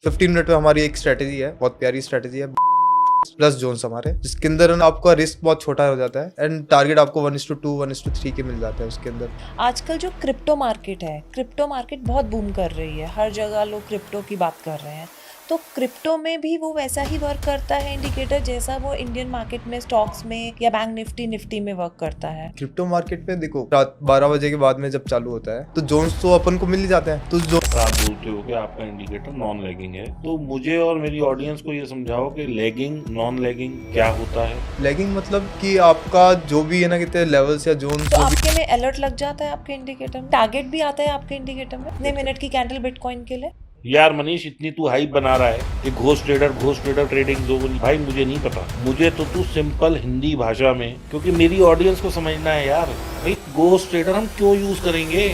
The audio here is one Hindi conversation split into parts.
15 मिनट में हमारी एक स्ट्रैटेजी है, बहुत प्यारी स्ट्रैटेजी है प्लस जोन्स हमारे, जिसके अंदर ना आपका रिस्क बहुत छोटा हो जाता है एंड टारगेट आपको 1:2 1:3 के मिल जाता है उसके अंदर। आजकल जो क्रिप्टो मार्केट बहुत बूम कर रही है, हर जगह लोग क्रिप्टो की बात कर रहे हैं। तो क्रिप्टो में भी वो वैसा ही वर्क करता है इंडिकेटर, जैसा वो इंडियन मार्केट में स्टॉक्स में या बैंक निफ्टी में वर्क करता है? क्रिप्टो मार्केट पे देखो, रात 12 बजे के बाद में जब चालू होता है तो जोन्स तो अपन को मिल ही जाते हैं। तो जो आप बोलते हो कि आपका इंडिकेटर नॉन लैगिंग है, तो मुझे और मेरी ऑडियंस को ये समझाओ कि लैगिंग नॉन लैगिंग क्या होता है। लैगिंग मतलब कि आपका जो भी है ना, कहते हैं लेवल्स या जोन्स तो जो भी। आपके में अलर्ट लग जाता है, आपके इंडिकेटर में टारगेट भी आता है आपके इंडिकेटर में कितने मिनट की कैंडल बिटकॉइन के लिए? यार मनीष, इतनी तू हाइप बना रहा है कि घोस्ट ट्रेडर ट्रेडिंग जोन, भाई मुझे नहीं पता। मुझे तो तू सिंपल हिंदी भाषा में, क्योंकि मेरी ऑडियंस को समझना है यार। भाई घोस्ट ट्रेडर हम क्यों यूज करेंगे?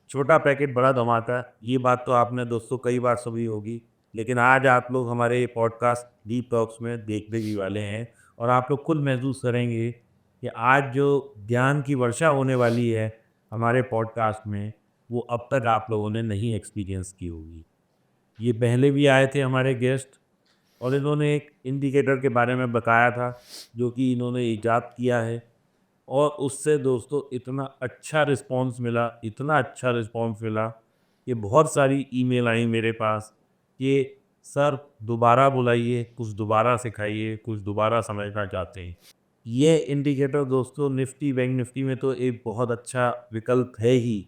छोटा पैकेट बड़ा धमाका, ये बात तो आपने दोस्तों कई बार सुनी होगी। लेकिन आज आप लोग हमारे पॉडकास्ट डीप टॉक्स में देखने ही वाले हैं और आप लोग खुद महसूस करेंगे कि आज जो ज्ञान की वर्षा होने वाली है हमारे पॉडकास्ट में, वो अब तक आप लोगों ने नहीं एक्सपीरियंस की होगी। ये पहले भी आए थे हमारे गेस्ट और इन्होंने एक इंडिकेटर के बारे में बताया था जो कि इन्होंने ईजाद किया है, और उससे दोस्तों इतना अच्छा रिस्पांस मिला, इतना अच्छा रिस्पांस मिला कि बहुत सारी ईमेल आई मेरे पास कि सर दोबारा बुलाइए, कुछ दोबारा सिखाइए, कुछ दोबारा समझना चाहते हैं। ये इंडिकेटर दोस्तों निफ्टी बैंक निफ्टी में तो एक बहुत अच्छा विकल्प है ही,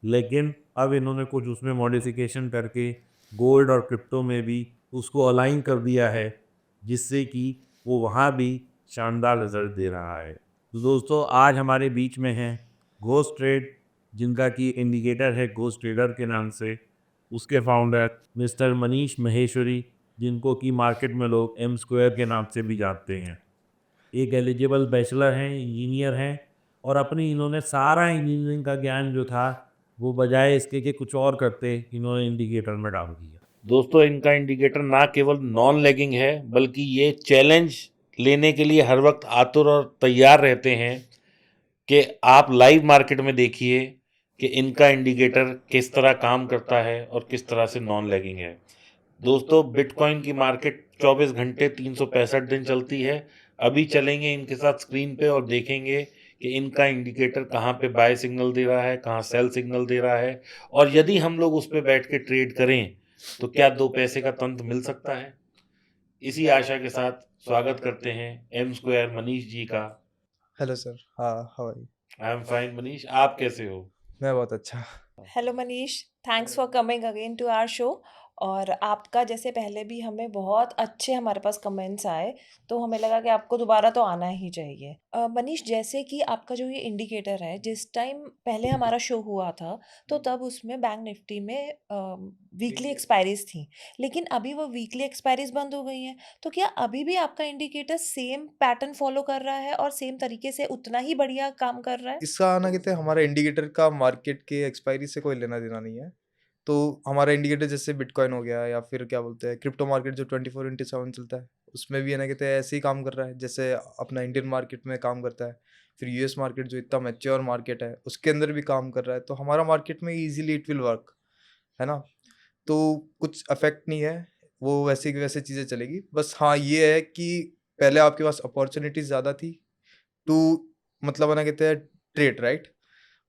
लेकिन अब इन्होंने कुछ उसमें मॉडिफिकेशन करके गोल्ड और क्रिप्टो में भी उसको अलाइन कर दिया है, जिससे कि वो वहाँ भी शानदार रिजल्ट दे रहा है। तो दोस्तों आज हमारे बीच में हैं घोस्ट ट्रेड, जिनका कि इंडिकेटर है घोस्ट ट्रेडर के नाम से, उसके फाउंडर मिस्टर मनीष महेश्वरी, जिनको कि मार्केट में लोग एम स्क्वायर के नाम से भी जानते हैं। एक एलिजिबल बैचलर हैं, इंजीनियर हैं, और अपनी इन्होंने सारा इंजीनियरिंग का ज्ञान जो था वो बजाय इसके कि कुछ और करते, इन्होंने इंडिकेटर में डाल दिया। दोस्तों इनका इंडिकेटर ना केवल नॉन लैगिंग है, बल्कि ये चैलेंज लेने के लिए हर वक्त आतुर और तैयार रहते हैं कि आप लाइव मार्केट में देखिए कि इनका इंडिकेटर किस तरह काम करता है और किस तरह से नॉन लैगिंग है। दोस्तों बिटकॉइन की मार्केट 24 घंटे 365 दिन चलती है। अभी चलेंगे इनके साथ स्क्रीन पे और देखेंगे कि इनका इंडिकेटर कहाँ पे बाय सिग्नल दे रहा है, कहाँ सेल सिग्नल दे रहा है, और यदि हम लोग उस पे बैठ के ट्रेड करें तो क्या 2 पैसे का तंत्र मिल सकता है। इसी आशा के साथ स्वागत करते हैं एम स्क्वायर मनीष जी का। हेलो सर, हाँ, how are you? I am fine Manish, आप कैसे हो? मैं बहुत अच्छा। Hello Manish, thanks for coming again to our show. और आपका जैसे पहले भी हमें बहुत अच्छे हमारे पास कमेंट्स आए, तो हमें लगा कि आपको दोबारा तो आना ही चाहिए। मनीष, जैसे कि आपका जो ये इंडिकेटर है, जिस टाइम पहले हमारा शो हुआ था तो तब उसमें बैंक निफ्टी में वीकली एक्सपायरीज थी, लेकिन अभी वो वीकली एक्सपायरीज बंद हो गई हैं। तो क्या अभी भी आपका इंडिकेटर सेम पैटर्न फॉलो कर रहा है और सेम तरीके से उतना ही बढ़िया काम कर रहा है? इसका आना कहते हैं, हमारा इंडिकेटर का मार्केट के एक्सपायरी से कोई लेना देना नहीं है। तो हमारा इंडिकेटर जैसे बिटकॉइन हो गया या फिर क्या बोलते हैं क्रिप्टो मार्केट जो 24/7 चलता है, उसमें भी है ना, कहते हैं ऐसे ही काम कर रहा है जैसे अपना इंडियन मार्केट में काम करता है। फिर यूएस मार्केट जो इतना मैच्योर मार्केट है उसके अंदर भी काम कर रहा है, तो हमारा मार्केट में इजीली इट विल वर्क, है ना। तो कुछ अफेक्ट नहीं है, वो वैसे की वैसे चीज़ें चलेगी। बस हाँ, ये है कि पहले आपके पास अपॉर्चुनिटीज़ ज़्यादा थी टू, मतलब है ना, कहते हैं ट्रेड, राइट?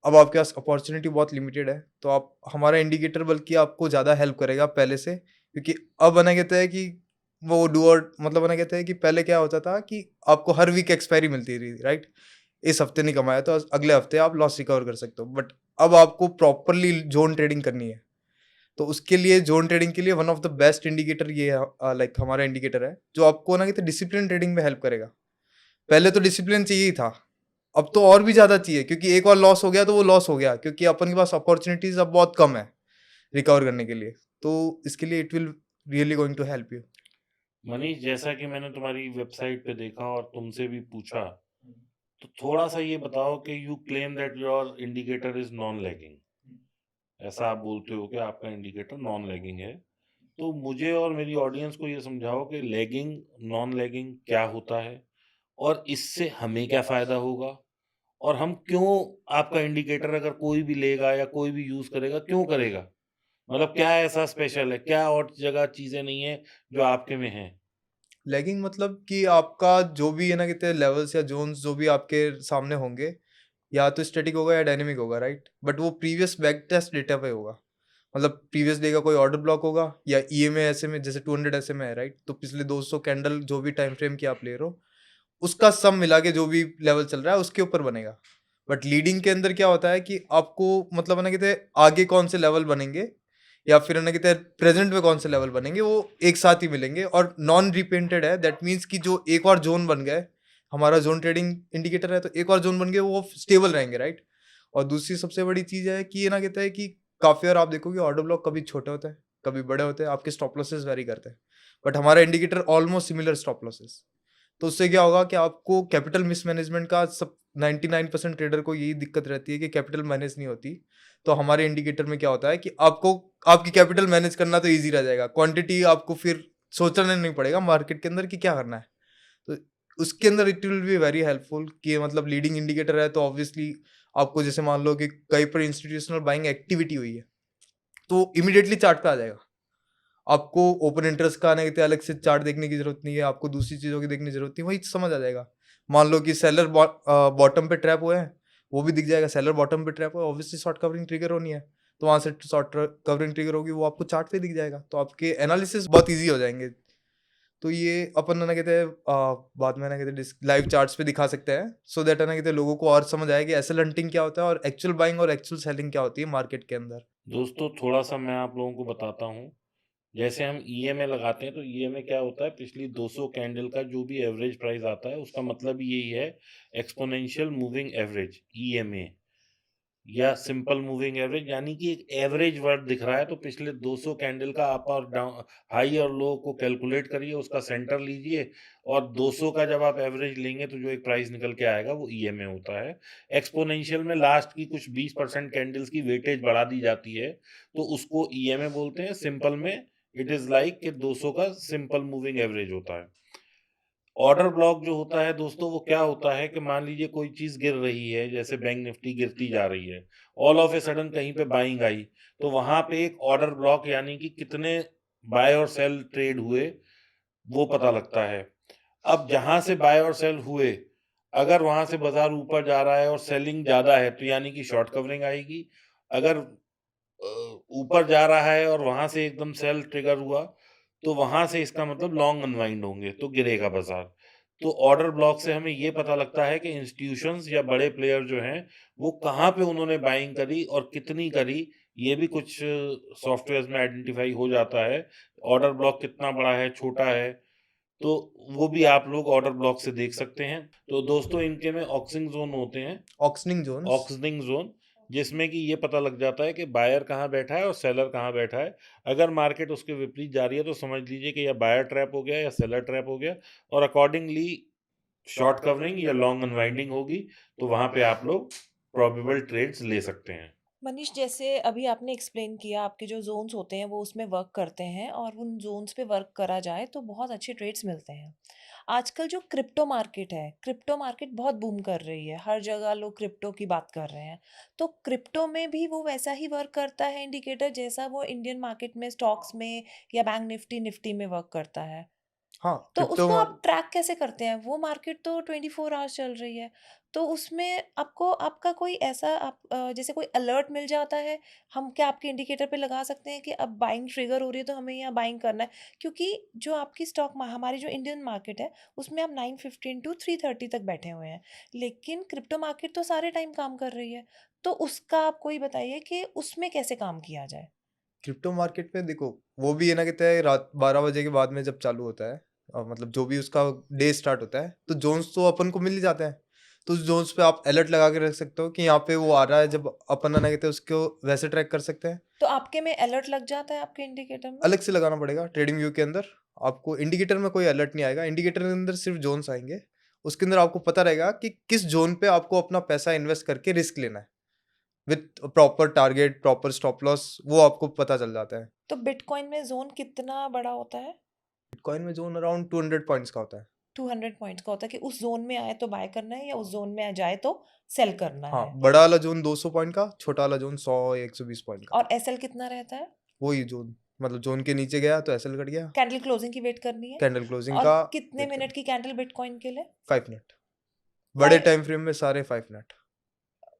अब आपके पास अपॉर्चुनिटी बहुत लिमिटेड है, तो आप हमारा इंडिकेटर बल्कि आपको ज़्यादा हेल्प करेगा पहले से, क्योंकि अब है ना, कहते हैं कि वो डू और मतलब है ना, कहते हैं कि पहले क्या होता था कि आपको हर वीक एक्सपायरी मिलती थी, राइट? इस हफ्ते नहीं कमाया तो अगले हफ्ते आप लॉस रिकवर कर सकते हो, बट अब आपको प्रॉपरली ज़ोन ट्रेडिंग करनी है। तो उसके लिए ज़ोन ट्रेडिंग के लिए one of the best indicator ये है, लाइक हमारा इंडिकेटर है, जो आपको ना कहते हैं डिसिप्लिन ट्रेडिंग में हेल्प करेगा। पहले तो डिसिप्लिन चाहिए ही था, अब तो और भी ज़्यादा चाहिए, क्योंकि एक बार लॉस हो गया तो वो लॉस हो गया, क्योंकि अपन के पास अपॉर्चुनिटीज़ अब बहुत कम है रिकवर करने के लिए। तो इसके लिए it will really going to help you. Manish, जैसा कि मैंने तुम्हारी वेबसाइट पे देखा और तुमसे भी पूछा, तो थोड़ा सा ये बताओ कि you claim that your indicator is non lagging. ऐसा आप बोलते हो कि आपका इंडिकेटर नॉन लैगिंग है। तो मुझे और मेरी ऑडियंस को ये समझाओ कि लैगिंग नॉन लैगिंग क्या होता है और इससे हमें क्या फायदा होगा, और हम क्यों आपका इंडिकेटर अगर कोई भी लेगा या कोई भी यूज़ करेगा, क्यों करेगा? मतलब क्या ऐसा स्पेशल है? क्या और जगह चीज़ें नहीं है जो आपके में हैं? लैगिंग मतलब कि आपका जो भी है ना कहते हैं लेवल्स या ज़ोन्स जो भी आपके सामने होंगे, या तो स्टैटिक होगा या डायनामिक होगा, राइट? बट वो प्रीवियस बैक टेस्ट डेटा पे होगा। मतलब प्रीवियस डे का कोई ऑर्डर ब्लॉक होगा या ईएमए एसएमए जैसे 200 एसएमए है, राइट? तो पिछले 200 कैंडल जो भी टाइम फ्रेम की आप ले रहे हो, उसका सम मिला के जो भी लेवल चल रहा है उसके ऊपर बनेगा। बट लीडिंग के अंदर क्या होता है कि आपको मतलब है ना कहते हैं आगे कौन से लेवल बनेंगे या फिर है ना कहते हैं प्रेजेंट में कौन से लेवल बनेंगे, वो एक साथ ही मिलेंगे और नॉन रिपेंटेड है। दैट मीन्स कि जो एक और जोन बन गए, हमारा जोन ट्रेडिंग इंडिकेटर है तो एक और जोन बन गए, वो स्टेबल रहेंगे, राइट? और दूसरी सबसे बड़ी चीज़ है कि ये ना कहता है कि काफ़ी बार आप देखोगे ऑर्डर ब्लॉक कभी छोटे होते हैं, कभी बड़े होते हैं, आपके स्टॉप लॉसेस वेरी करते हैं। बट हमारा indicator almost similar stop losses. तो उससे क्या होगा कि आपको कैपिटल मिसमैनेजमेंट का सब 99% ट्रेडर को यही दिक्कत रहती है कि कैपिटल मैनेज नहीं होती। तो हमारे इंडिकेटर में क्या होता है कि आपको आपकी कैपिटल मैनेज करना तो ईज़ी रह जाएगा। क्वांटिटी आपको फिर सोचना नहीं पड़ेगा मार्केट के अंदर कि क्या करना है। तो उसके अंदर it will be very helpful कि मतलब लीडिंग इंडिकेटर है तो ऑब्वियसली आपको जैसे मान लो कि कहीं पर इंस्टीट्यूशनल बाइंग एक्टिविटी हुई है, तो इमीडिएटली चार्ट पे आ जाएगा। आपको ओपन इंटरेस्ट का आने के लिए अलग से चार्ट देखने की जरूरत नहीं है, आपको दूसरी चीज़ों की देखने की जरूरत नहीं है, वही समझ आ जाएगा। मान लो कि सेलर बॉटम पे ट्रैप हुए हैं, वो भी दिख जाएगा। सेलर बॉटम पे ट्रैप हुआ है, ऑब्वियसली शॉर्ट कवरिंग ट्रिगर होनी है, तो वहां से शॉर्ट कवरिंग ट्रिगर होगी, वो आपको चार्ट पे दिख जाएगा, तो आपके एनालिसिस बहुत ईजी हो जाएंगे। तो ये अपन ना कहते हैं बाद में ना कहते लाइव चार्ट्स पे दिखा सकते हैं, सो दैट है ना कहते हैं लोगों को और समझ आए कि एसएल हंटिंग क्या होता है और एक्चुअल बाइंग और एक्चुअल सेलिंग क्या होती है मार्केट के अंदर। दोस्तों थोड़ा-सा मैं आप लोगों को बताता हूँ। जैसे हम ईएमए लगाते हैं तो ईएमए क्या होता है, पिछली 200 कैंडल का जो भी एवरेज प्राइस आता है उसका मतलब ही यही है, एक्स्पोनेंशियल मूविंग एवरेज ईएमए या सिंपल मूविंग एवरेज, यानी कि एक एवरेज वर्ड दिख रहा है तो पिछले 200 कैंडल का अप और डाउन, हाई और लो को कैलकुलेट करिए, उसका सेंटर लीजिए और 200 का जब आप एवरेज लेंगे तो जो एक प्राइस निकल के आएगा वो ईएमए होता है। एक्स्पोनेंशियल में लास्ट की कुछ 20% कैंडल्स की वेटेज बढ़ा दी जाती है तो उसको ईएमए बोलते हैं। सिंपल में इट इज लाइक कि 200 का सिंपल मूविंग एवरेज होता है। ऑर्डर ब्लॉक जो होता है दोस्तों, वो क्या होता है कि मान लीजिए कोई चीज गिर रही है, जैसे बैंक निफ्टी गिरती जा रही है, ऑल ऑफ ए सडन कहीं पे बाइंग आई, तो वहां पे एक ऑर्डर ब्लॉक यानी कि कितने बाय और सेल ट्रेड हुए वो पता लगता है। अब जहां से बाय और सेल हुए, अगर वहां से बाजार ऊपर जा रहा है और सेलिंग ज्यादा है तो यानी कि शॉर्ट कवरिंग आएगी। अगर ऊपर जा रहा है और वहां से एकदम सेल ट्रिगर हुआ तो वहां से इसका मतलब लॉन्ग अनवाइंड होंगे तो गिरेगा बाजार। तो ऑर्डर ब्लॉक से हमें ये पता लगता है कि इंस्टीट्यूशंस या बड़े प्लेयर जो हैं वो कहाँ पे उन्होंने बाइंग करी और कितनी करी, ये भी कुछ सॉफ्टवेयर में आइडेंटिफाई हो जाता है। ऑर्डर ब्लॉक कितना बड़ा है, छोटा है, तो वो भी आप लोग ऑर्डर ब्लॉक से देख सकते हैं। तो दोस्तों इनके में ऑक्सिंग जोन होते हैं, ऑक्सनिंग जोन्स। ऑक्सनिंग जोन, जिसमें कि ये पता लग जाता है कि बायर कहाँ बैठा है और सेलर कहाँ बैठा है। अगर मार्केट उसके विपरीत जा रही है तो समझ लीजिए कि या बायर ट्रैप हो गया या सेलर ट्रैप हो गया, और अकॉर्डिंगली शॉर्ट कवरिंग या लॉन्ग अनवाइंडिंग होगी, तो वहां पे आप लोग प्रोबेबल ट्रेड्स ले सकते हैं। मनीष, जैसे अभी आपने एक्सप्लेन किया आपके जो ज़ोन्स होते हैं वो उसमें वर्क करते हैं और उन ज़ोन्स पे वर्क करा जाए तो बहुत अच्छे ट्रेड्स मिलते हैं। आजकल जो क्रिप्टो मार्केट बहुत बूम कर रही है, हर जगह लोग क्रिप्टो की बात कर रहे हैं। तो क्रिप्टो में भी वो वैसा ही वर्क करता है इंडिकेटर जैसा वो इंडियन मार्केट में स्टॉक्स में या बैंक निफ्टी में वर्क करता है? हाँ, तो क्रिप्टो उसको आप ट्रैक कैसे करते हैं? वो मार्केट तो 24 आवर्स चल रही है। तो उसमें आपको आपका कोई ऐसा जैसे कोई अलर्ट मिल जाता है, हम क्या आपके इंडिकेटर पे लगा सकते हैं कि अब बाइंग ट्रिगर हो रही है तो हमें यहाँ बाइंग करना है? क्योंकि जो आपकी हमारी जो इंडियन मार्केट है, उसमें आप 9:15 टू 3:30 तक बैठे हुए हैं। लेकिन क्रिप्टो मार्केट तो सारे टाइम काम कर रही है। तो उसका आप कोई बताइए कि उसमें कैसे काम किया जाए? क्रिप्टो मार्केट में देखो, वो भी है ना कहते हैं रात 12 बजे के बाद में जब चालू होता है, मतलब जो भी उसका डे स्टार्ट होता है, तो जोन्स तो अपन को मिल ही जाते हैं। तो उस जोन्स पे आप अलर्ट लगा के रख सकते हो कि यहाँ पे वो आ रहा है, जब अपन है ना कहते हैं उसको वैसे ट्रैक कर सकते हैं। तो आपके में अलर्ट लग जाता है आपके इंडिकेटर में? अलग से लगाना पड़ेगा ट्रेडिंग व्यू के अंदर। आपको इंडिकेटर में कोई अलर्ट नहीं आएगा, इंडिकेटर के अंदर सिर्फ जोन्स आएंगे। उसके अंदर आपको पता रहेगा कि किस जोन पे आपको अपना पैसा इन्वेस्ट करके रिस्क लेना है, with proper target, proper stop loss, वो आपको पता चल जाता है। तो बिटकॉइन में ज़ोन कितना बड़ा होता है? बिटकॉइन में जोन अराउंड 200 पॉइंट्स का होता है। 200 पॉइंट्स का होता है कि उस जोन में आए तो बाय करना है या उस जोन में आ जाए तो सेल करना हाँ, है। बड़ा वाला जोन 200 पॉइंट का, छोटा वाला जोन 100 या 120 पॉइंट का। और एसएल कितना रहता है? वही जोन, मतलब जोन के नीचे गया तो एसएल कट गया, कैंडल क्लोजिंग की वेट करनी है। कैंडल क्लोजिंग और का कितने वेट मिनट की कैंडल बिटकॉइन के लिए? 5 मिनट। बड़े फाइव टाइम फ्रेम में सारे 5 मिनट।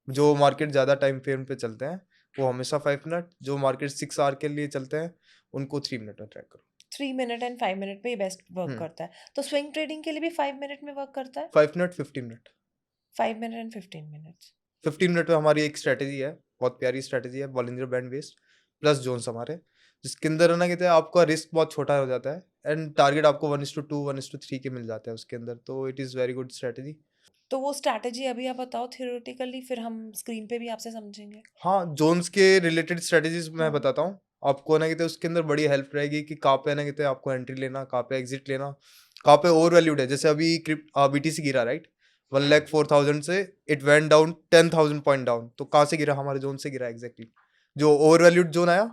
जो मार्केट ज़्यादा टाइम फ्रेम पे चलते हैं वो हमेशा 5 मिनट, जो मार्केट 6 आवर के लिए चलते हैं उनको 3 मिनट में ट्रैक करो। 3 मिनट एंड 5 मिनट पे ये बेस्ट वर्क हम्म करता है। तो स्विंग ट्रेडिंग के लिए भी 5 मिनट में वर्क करता है? 5 minute 15 minute. 5 minute and 15 minutes. 15 minute में हमारी एक स्ट्रेटेजी है, बहुत प्यारी स्ट्रेटेजी है, Bollinger band based plus zones हमारे, जिसके अंदर है ना कहते हैं आपका रिस्क बहुत छोटा हो जाता है एंड टारगेट आपको 1:2 1:3 के मिल जाता है उसके अंदर, तो it is very good strategy. तो वो स्ट्रैटेजी अभी आप बताओ थियोरेटिकली, फिर हम स्क्रीन पे भी आपसे समझेंगे। हाँ, जोन्स के रिलेटेड स्ट्रेटेजीज मैं हम्म। बताता हूँ आपको, ना कहते हैं उसके अंदर बड़ी हेल्प रहेगी कि कहाँ पे ना कहते हैं आपको एंट्री लेना, कहाँ पे एग्जिट लेना, कहाँ पे ओवर वैल्यूड है। जैसे अभी बीटीसी गिरा राइट, 1,04,000 से it went down 10,000 point down, तो कहाँ से गिरा? हमारे जोन से गिरा एग्जैक्टली, जो ओवर वैल्यूड जोन आया,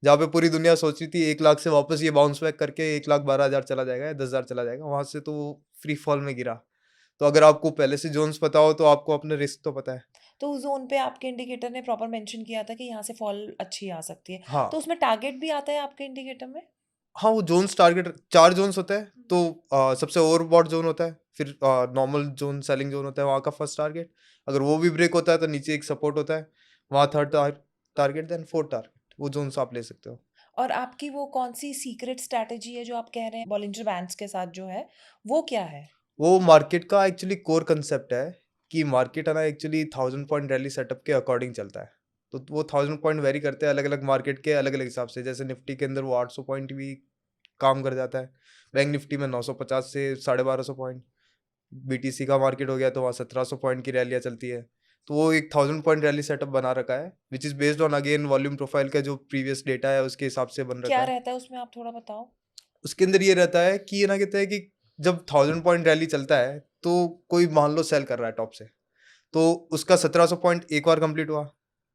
जहाँ पे पूरी दुनिया सोच रही थी 1 लाख से वापस ये बाउंस बैक करके 1,12,000 चला जाएगा या 10,000 चला जाएगा, वहां से तो वो फ्री फॉल में गिरा। तो अगर आपको पहले से जोन्स पता हो तो आपको अपने रिस्क तो पता है। तो उस जोन पे आपके इंडिकेटर ने प्रॉपर मेंशन किया था कि यहाँ से फॉल अच्छी आ सकती है। हाँ तो उसमें टारगेट भी आता है आपके इंडिकेटर में? हाँ, वो जोन्स टारगेट 4 जोन्स होते हैं, तो सबसे ओवरबॉट जोन होता है, फिर नॉर्मल जोन सेलिंग जोन होता है, वहाँ का फर्स्ट टारगेट, अगर वो भी ब्रेक होता है तो नीचे एक सपोर्ट होता है, वहाँ third target, then fourth target, वो जोन्स आप ले सकते हो। और आपकी वो कौन सी सीक्रेट स्ट्रैटेजी है जो आप कह रहे हैं बॉलिंजर बैंड्स के साथ जो है, वो क्या है? वो मार्केट का एक्चुअली कोर कंसेप्ट है कि मार्केट है ना एक्चुअली 1000 पॉइंट रैली सेटअप के अकॉर्डिंग चलता है, तो वो 1000 पॉइंट वेरी करते हैं अलग अलग मार्केट के अलग अलग हिसाब से। जैसे निफ्टी के अंदर वो 800 पॉइंट भी काम कर जाता है, बैंक निफ्टी में 950 से 1250 पॉइंट, बीटीसी का मार्केट हो गया तो वहाँ 1700 पॉइंट की रैलियाँ चलती है। तो वो एक 1000 पॉइंट रैली सेटअप बना रखा है, which is based on again volume profile का जो प्रीवियस डेटा है उसके हिसाब से बन रखा क्या है। रहता है उसमें, आप थोड़ा बताओ। उसके अंदर ये रहता है कि ये ना कहते हैं कि जब 1000 पॉइंट रैली चलता है तो कोई मान लो सेल कर रहा है टॉप से, तो उसका 1700 पॉइंट एक बार कंप्लीट हुआ,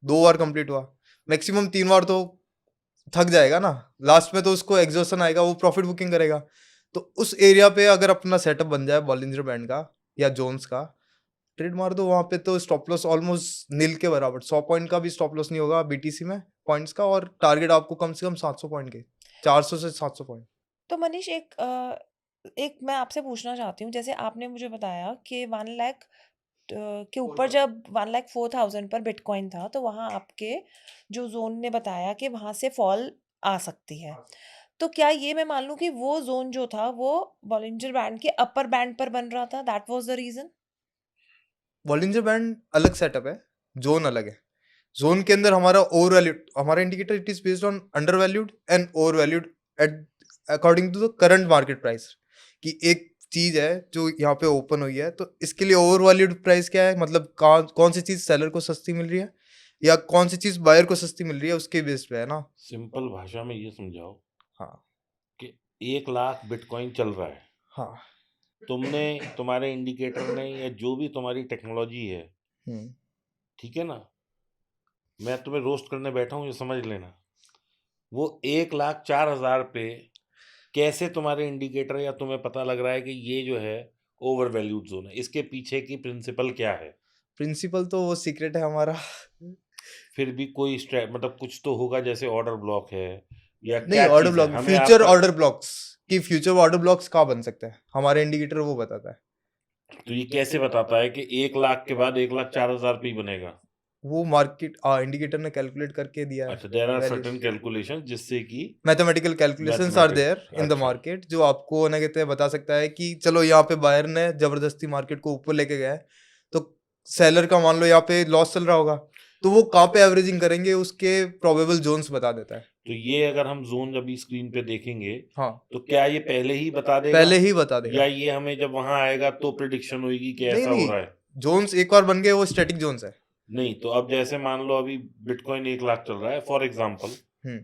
2 बार कंप्लीट हुआ, मैक्सिमम 3 बार तो थक जाएगा ना, लास्ट में तो उसको एग्जॉशन आएगा, वो प्रॉफिट बुकिंग करेगा। तो उस एरिया पे अगर अपना सेटअप बन जाए बॉलिंजर बैंड का या जोन्स का, ट्रेड मार दो वहां पे, तो स्टॉप लॉस ऑलमोस्ट नील के बराबर, 100 पॉइंट का भी स्टॉप लॉस नहीं होगा बीटीसी में पॉइंट्स का, और टारगेट आपको कम से कम 700 पॉइंट के, 400 से 700 पॉइंट। तो मनीष एक मैं आपसे पूछना चाहती हूँ, जैसे आपने मुझे बताया कि 1 लाख के ऊपर जब 1,04,000 पर बिटकॉइन था तो वहाँ आपके जो जोन ने बताया कि वहाँ से फॉल आ सकती है। तो क्या ये मैं मान लूँ कि वो जोन जो था वो बॉलिंजर बैंड के अपर बैंड पर बन रहा था, that was the reason? Bollinger band अलग सेटअप है, जोन अलग है। जोन के अंदर हमारा ओवर वैल्यूड, हमारा indicator it is based on under valued and over valued at according to the current market price, कि एक चीज है जो यहाँ पे ओपन हुई है तो इसके लिए ओवर वैल्यूड प्राइस क्या है, मतलब कौन सी चीज सेलर को सस्ती मिल रही है या कौन सी चीज बायर को सस्ती मिल रही है, उसके बेस पे है ना। सिंपल भाषा में ये समझाओ हाँ कि 1 लाख बिटकॉइन चल रहा है, हाँ। तुमने, तुम्हारे इंडिकेटर ने या जो भी तुम्हारी टेक्नोलॉजी है, हम्म ठीक है ना, मैं तुम्हें रोस्ट करने बैठा हूँ ये समझ लेना, वो 1,04,000 पे कैसे तुम्हारे इंडिकेटर या तुम्हें पता लग रहा है कि ये जो है ओवर वैल्यूड जोन है, इसके पीछे की प्रिंसिपल क्या है? प्रिंसिपल तो वो सीक्रेट है हमारा। फिर भी कोई मतलब कुछ तो होगा, जैसे ऑर्डर ब्लॉक है या नहीं, क्या ऑर्डर चीज है, ब्लॉक, हमें फ्यूचर आपका। ऑर्डर ब्लॉक्स, कि फ्यूचर ऑर्डर ब्लॉक्स कहाँ बन सकते हैं, हमारे इंडिकेटर वो बताता है। तो ये कैसे बताता है कि 1 लाख के बाद 1,04,000 पे ही बनेगा? वो मार्केट इंडिकेटर ने कैलकुलेट करके दिया है अच्छा, there are values, certain calculation जिससे कि mathematical calculations are there mathematics. In the अच्छा, मार्केट, जो आपको ना कहते हैं बता सकता है कि चलो यहाँ पे बायर ने जबरदस्ती मार्केट को ऊपर लेके गया है, तो सेलर का मान लो यहाँ पे लॉस चल रहा होगा, तो वो कहाँ पे एवरेजिंग करेंगे उसके प्रोबेबल जोन्स बता देता है। तो ये अगर हम जोन अभी स्क्रीन पे देखेंगे हाँ, तो क्या ये पहले ही बता देगा पहले ही बता देगा। या ये हमें जब वहां आएगा तो प्रिडिक्शन होगी कि नहीं ऐसा हो नहीं, रहा है? जोन्स एक बार बन गए वो स्टैटिक जोन्स है। नहीं, तो अब जैसे मान लो अभी बिटकॉइन 1 लाख चल रहा है फॉर एग्जाम्पल, हम्म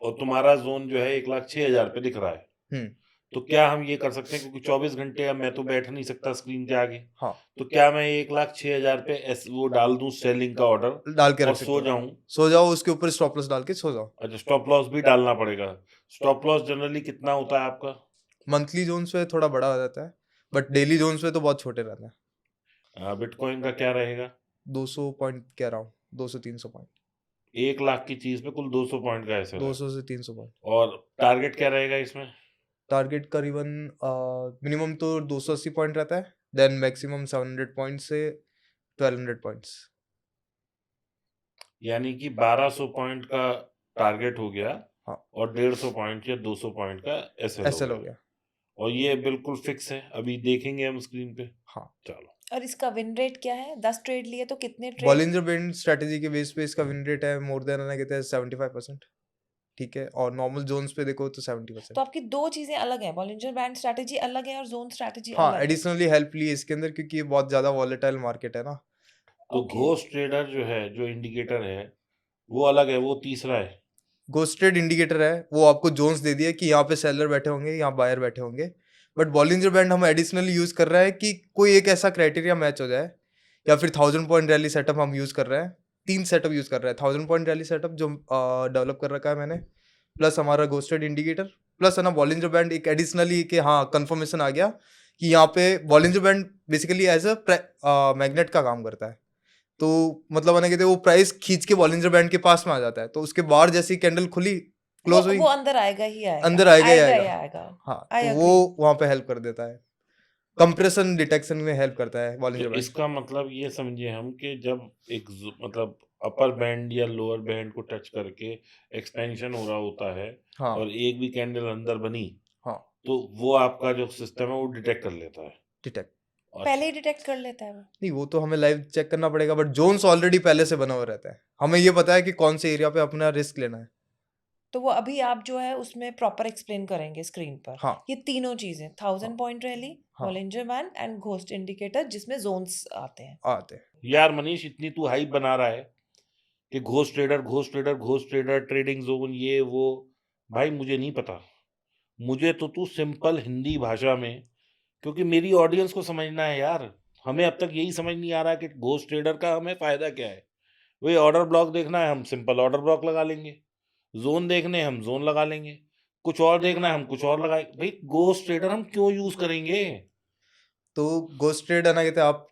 और तुम्हारा जोन जो है 1,06,000 पे दिख रहा है, हम्म तो क्या हम ये कर सकते हैं, क्योंकि 24 घंटे अब मैं तो बैठ नहीं सकता स्क्रीन के आगे, हाँ, तो क्या मैं 1,06,000 पे वो डाल दूं सेलिंग का ऑर्डर डाल के और रख सकते सो हो, जाऊं? सो जाओ उसके ऊपर स्टॉप लॉस डाल के सो जाओ। अच्छा, स्टॉप लॉस भी डालना पड़ेगा? स्टॉप लॉस जनरली कितना होता है आपका? मंथली जोन्स पे थोड़ा बड़ा हो जाता है, बट डेली जोन्स पे तो बहुत छोटे रहते हैं। बिटकॉइन का क्या रहेगा? 200 पॉइंट कह रहा हूँ, 200-300 पॉइंट, 1 लाख की चीज पे कुल 200 पॉइंट का ऐसे 200 से 300 पॉइंट। और टारगेट क्या रहेगा इसमें? टारगेट करीबन मिनिमम तो 280 पॉइंट रहता है, देन मैक्सिमम 700 पॉइंट से 1200 पॉइंट्स। यानी कि 1200 पॉइंट का टारगेट हो गया हाँ, और 150 पॉइंट या 200 पॉइंट का एसएल हो एसएल हो गया, गया। और ये बिल्कुल फिक्स है, अभी देखेंगे हम स्क्रीन पे। हाँ, चलो, और इसका विन रेट क्या है? 10 ट्रेड लिए तो कितने ट्रेड? बॉलिंजर बैंड स्ट्रेटेजी के बेस पे इसका विन रेट है मोर देन ना कहते हैं 75%, ठीक है, और नॉर्मल जोन्स पे देखो तो 70%। तो आपकी दो चीजें अलग हैं, बॉलिंजर बैंड स्ट्रैटेजी अलग है और जोन स्ट्रैटेजी हाँ, अलग है। एडिशनली हेल्प ली इसके अंदर क्योंकि ये बहुत ज्यादा वॉलेटाइल मार्केट है ना। तो ओके, घोस्ट ट्रेडर जो है, जो इंडिकेटर है, वो अलग है, वो तीसरा है। घोस्टेड इंडिकेटर है, वो आपको जोन्स दे दिया कि यहाँ पे सेलर बैठे होंगे, यहाँ बायर बैठे होंगे। बट बॉलिंजर बैंड हम एडिशनली यूज कर रहे हैं कि कोई एक ऐसा क्राइटेरिया मैच हो जाए, या फिर 1000 पॉइंट रैली सेटअप हम यूज कर रहे हैं। 3 सेटअप यूज कर रहे हैं, 1000 पॉइंट रैली सेटअप जो डेवलप कर रखा है मैंने, प्लस हमारा घोस्टेड इंडिकेटर, प्लस है ना बॉलिंजर बैंड एक एडिशनली कि हाँ कंफर्मेशन आ गया कि यहाँ पे Bollinger band basically as a magnet का काम करता है। तो मतलब है ना कहते हैं वो प्राइस खींच के बॉलिंजर बैंड के पास में आ जाता है, तो उसके बाहर जैसी कैंडल खुली क्लोज हुई वो अंदर आएगा ही आएगा, अंदर आएगा ही आएगा ही आएगा। आएगा। हाँ, आई तो अग्री। वो वहां पे हेल्प कर देता है, कंप्रेशन डिटेक्शन में हेल्प करता है तो बॉलिंजर बैंड। इसका मतलब ये समझिए हम कि जब एक मतलब अपर बैंड या लोअर बैंड को टच करके एक्सपेंशन हो रहा होता है हाँ और एक भी कैंडल अंदर बनी, हाँ, तो वो आपका जो सिस्टम है वो डिटेक्ट कर लेता है। डिटेक्ट पहले अच्छा, ही डिटेक्ट कर लेता है वो। नहीं, वो तो हमें लाइव चेक करना पड़ेगा, बट जोन्स ऑलरेडी पहले से बना हुआ रहता है, हमें ये पता है कि कौन से एरिया पे अपना रिस्क लेना है। तो वो अभी आप जो है उसमें प्रॉपर एक्सप्लेन करेंगे स्क्रीन पर। हाँ ये तीनों चीजें, 1000 पॉइंट रैली, हाँ, Bollinger band and ghost indicator, जिसमें जोन्स आते हैं। आते हैं। यार मनीष, इतनी तू हाइप बना रहा है कि ghost trader ghost trader ghost trader trading zone ये वो, भाई मुझे नहीं पता। मुझे तो तू सिंपल हिंदी भाषा में, क्योंकि मेरी ऑडियंस को समझना है यार। हमें अब तक यही समझ नहीं आ रहा कि घोस्ट ट्रेडर का हमें फायदा क्या है। वही ऑर्डर ब्लॉक देखना है, हम सिंपल ऑर्डर ब्लॉक लगा लेंगे। जोन देखने हैं, हम जोन लगा लेंगे। कुछ और देखना है, हम कुछ और लगाएंगे। भाई घोस्ट ट्रेडर हम क्यों यूज करेंगे? तो गोस्ट ट्रेड है ना कहते हैं आप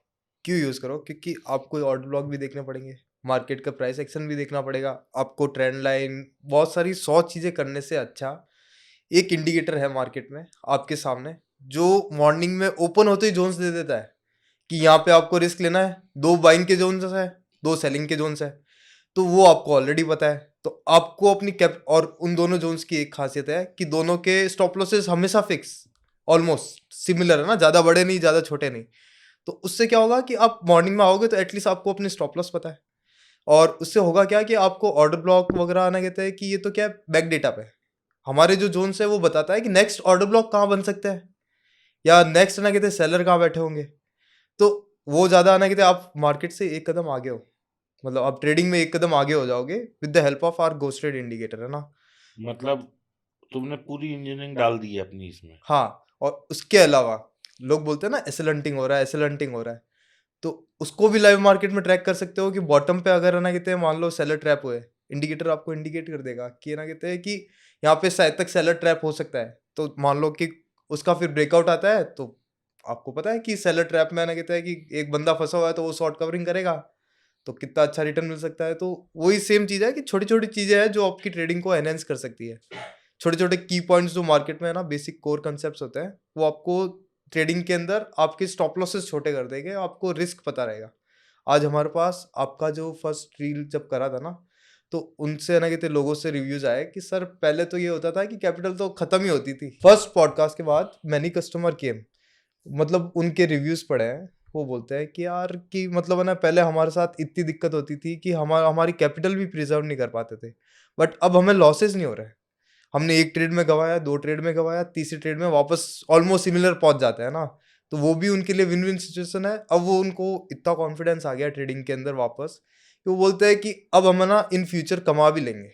क्यों यूज करो, क्योंकि आपको ऑर्डर ब्लॉक भी देखने पड़ेंगे, मार्केट का प्राइस एक्शन भी देखना पड़ेगा आपको, ट्रेंड लाइन, बहुत सारी 100 चीजें करने से अच्छा एक इंडिकेटर है मार्केट में आपके सामने, जो मॉर्निंग में ओपन होते ही जोन्स दे देता है कि यहाँ पे आपको रिस्क लेना है, 2 बाइंग के जोन्स है, 2 सेलिंग के जोन्स है। तो वो आपको ऑलरेडी पता है, तो आपको अपनी कैप, और उन दोनों जोन्स की एक खासियत है कि दोनों के स्टॉप लॉसेस हमेशा फिक्स, ऑलमोस्ट सिमिलर है ना, ज़्यादा बड़े नहीं ज़्यादा छोटे नहीं। तो उससे क्या होगा कि आप मॉर्निंग में आओगे तो एटलीस्ट आपको अपनी स्टॉप लॉस पता है, और उससे होगा क्या कि आपको ऑर्डर ब्लॉक वगैरह आना कहते हैं कि ये तो क्या है, बैक डेटा पे हमारे जो जोन्स है वो बताता है कि नेक्स्ट ऑर्डर ब्लॉक कहाँ बन सकता है, या नेक्स्ट ना कहते हैं सेलर कहाँ बैठे होंगे। तो वो ज़्यादा आना कहते हैं आप मार्केट से एक कदम आगे हो, मतलब आप ट्रेडिंग में एक कदम आगे हो जाओगे with the help of our ghosted indicator, है ना। मतलब तुमने पूरी इंजीनियरिंग डाल दी है अपनी इसमें। हाँ, और उसके अलावा लोग बोलते हैं ना एसल हंटिंग हो रहा है, एसल हंटिंग हो रहा है, तो उसको भी लाइव मार्केट में ट्रैक कर सकते हो कि बॉटम पे अगर है ना कहते हैं मान लो सेलर ट्रैप हुए, इंडिकेटर आपको इंडिकेट कर देगा कि ना कहते हैं कि यहाँ पे शायद तक सेलर ट्रैप हो सकता है, तो मान लो कि उसका फिर ब्रेकआउट आता है, तो आपको पता है कि सेलर ट्रैप में ना कहते हैं कि एक बंदा फंसा हुआ है तो वो शॉर्ट कवरिंग करेगा, तो कितना अच्छा रिटर्न मिल सकता है। तो वही सेम चीज़ है कि छोटी छोटी चीज़ें हैं जो आपकी ट्रेडिंग को एनहेंस कर सकती है, छोटे छोटे की पॉइंट्स जो मार्केट में है ना बेसिक कोर कंसेप्ट होते हैं, वो आपको ट्रेडिंग के अंदर आपके स्टॉप लॉसेस छोटे कर देंगे, आपको रिस्क पता रहेगा। आज हमारे पास आपका जो फर्स्ट रील जब करा था ना, तो उनसे ना कहते लोगों से रिव्यूज आए कि सर पहले तो ये होता था कि कैपिटल तो खत्म ही होती थी, फर्स्ट पॉडकास्ट के बाद मैनी कस्टमर केम, मतलब उनके रिव्यूज पढ़े हैं, वो बोलते हैं कि यार कि मतलब है ना पहले हमारे साथ इतनी दिक्कत होती थी कि हमारी कैपिटल भी प्रिजर्व नहीं कर पाते थे, बट अब हमें लॉसेस नहीं हो रहे, हमने एक ट्रेड में गवाया, 2 ट्रेड में गवाया, तीसरे ट्रेड में वापस ऑलमोस्ट सिमिलर पहुंच जाता है ना, तो वो भी उनके लिए विन विन सिचुएशन है। अब वो उनको इतना कॉन्फिडेंस आ गया ट्रेडिंग के अंदर वापस कि वो बोलते हैं कि अब हम ना इन फ्यूचर कमा भी लेंगे,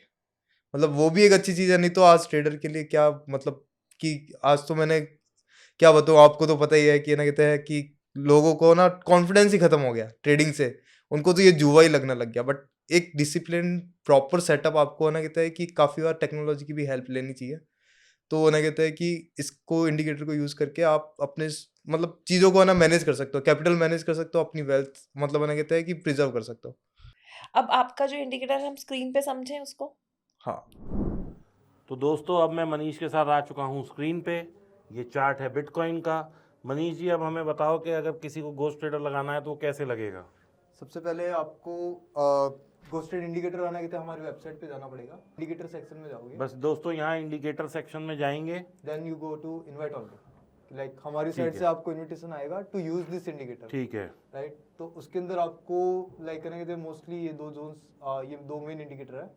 मतलब वो भी एक अच्छी चीज़ है। नहीं तो आज ट्रेडर के लिए क्या मतलब कि आज तो मैंने क्या बताऊँ, आपको तो पता ही है कि ना कहते हैं कि लोगों को ना कॉन्फिडेंस ही खत्म हो गया ट्रेडिंग से, उनको तो ये जुआ ही लगने लग गया। बट एक डिसिप्लिन प्रॉपर सेटअप आपको ना कहता है कि काफ़ी बार टेक्नोलॉजी की भी हेल्प लेनी चाहिए, तो वो ना कहते हैं कि इसको इंडिकेटर को यूज़ करके आप अपने मतलब चीज़ों को ना मैनेज कर सकते हो, कैपिटल मैनेज कर सकते हो, अपनी वेल्थ मतलब ना कहते हैं कि प्रिजर्व कर सकते हो। अब आपका जो इंडिकेटर हम स्क्रीन पे समझें उसको? हाँ। तो दोस्तों अब मैं मनीष के साथ आ चुका हूँ स्क्रीन पे। ये चार्ट है बिटकॉइन का। मनीष जी अब हमें बताओ कि अगर किसी को घोस्ट ट्रेडर लगाना है तो वो कैसे लगेगा? सबसे पहले आपको घोस्ट ट्रेड इंडिकेटर आना कहते हैं हमारी वेबसाइट पे जाना पड़ेगा, इंडिकेटर सेक्शन में जाओगे, बस दोस्तों यहाँ इंडिकेटर सेक्शन में जाएंगे। Then you go to invite on, like हमारी ठीक साइड है। से आपको इनविटेशन आएगा टू यूज दिस इंडिकेटर, ठीक है। राइट। तो उसके अंदर आपको लाइक करना कहते हैं मोस्टली ये दो जोन्स, ये दो मेन इंडिकेटर है।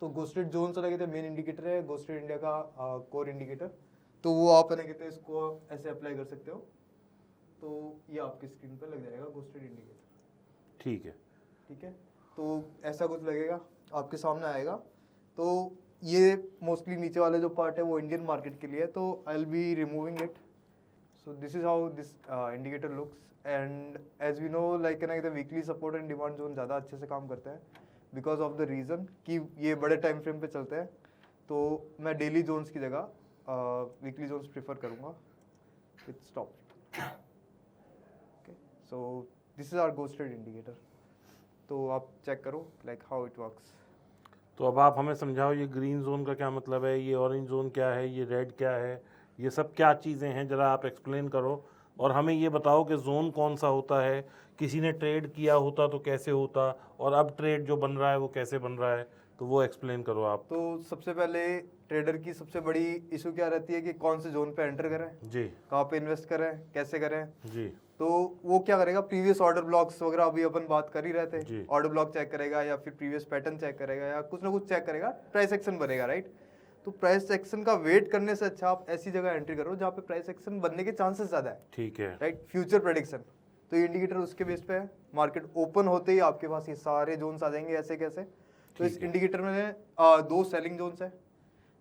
तो घोस्ट ट्रेड जोन्स वाला कहते हैं मेन इंडिकेटर है, घोस्ट ट्रेड इंडिया का कोर इंडिकेटर। तो वो आप ना कहते हैं इसको ऐसे अप्लाई कर सकते हो, तो ये आपकी स्क्रीन पर लग जाएगा घोस्ट ट्रेड इंडिकेटर। ठीक है। ठीक है, तो ऐसा कुछ लगेगा आपके सामने आएगा। तो ये मोस्टली नीचे वाला जो पार्ट है वो इंडियन मार्केट के लिए है, तो I will be removing it. So this is how this indicator looks, and as we know like ना कहते हैं weekly support and demand zone ज़्यादा अच्छे से काम करते हैं, बिकॉज ऑफ द रीज़न कि ये बड़े टाइम फ्रेम पे चलते हैं। तो मैं डेली जोन्स की जगह वीकली जोन्स प्रेफर करूँगा with stop. Okay, so this is our ghost trade indicator. तो आप चेक करो लाइक हाउ इट वर्क्स। तो अब आप हमें समझाओ ये ग्रीन जोन का क्या मतलब है, ये ऑरेंज जोन क्या है, ये रेड क्या है, ये सब क्या चीज़ें हैं, ज़रा आप एक्सप्लेन करो। और हमें ये बताओ कि जोन कौन सा होता है, किसी ने ट्रेड किया होता तो कैसे होता, और अब ट्रेड जो बन रहा है वो कैसे बन रहा है, तो वो एक्सप्लेन करो आप। तो सबसे पहले ट्रेडर की सबसे बड़ी इशू क्या रहती है कि कौन से जोन पे एंटर करें, जी कहाँ पे इन्वेस्ट करें, कैसे करें। जी तो वो क्या करेगा, प्रीवियस ऑर्डर ब्लॉक्स वगैरह अभी अपन बात कर ही रहे थे, जी। ऑर्डर ब्लॉक चेक करेगा या फिर प्रीवियस पैटर्न चेक करेगा या कुछ ना कुछ चेक करेगा, प्राइस एक्शन बनेगा, राइट। तो प्राइस एक्शन का वेट करने से अच्छा आप ऐसी जगह एंट्री करो जहाँ पे प्राइस एक्शन बनने के चांसेस ज़्यादा है, ठीक है। राइट। फ्यूचर प्रेडिक्शन, तो ये इंडिकेटर उसके बेस पे है। मार्केट ओपन होते ही आपके पास ये सारे जोन्स आ जाएंगे ऐसे कैसे। तो इस ठीक है। इंडिकेटर में दो सेलिंग जोन्स है,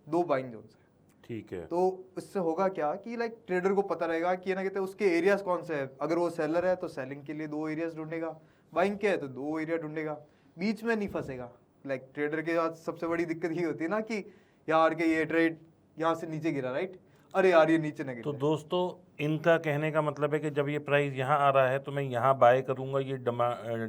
दो बाइंग जोन्स है। ठीक है। तो इससे होगा क्या कि लाइक ट्रेडर को पता रहेगा कि ना कहते हैं उसके एरियाज कौन से हैं। अगर वो सेलर है तो सेलिंग के लिए दो एरियाज ढूंढेगा, बाइंग के है तो दो एरिया ढूंढेगा, बीच में नहीं फंसेगा। लाइक ट्रेडर के साथ सबसे बड़ी दिक्कत ये होती है ना कि यार के ये ट्रेड यहाँ से नीचे गिरा, राइट, अरे यार ये नीचे न तो गिरे। दोस्तों इनका कहने का मतलब है कि जब ये प्राइस यहाँ आ रहा है तो मैं यहाँ बाय करूँगा, ये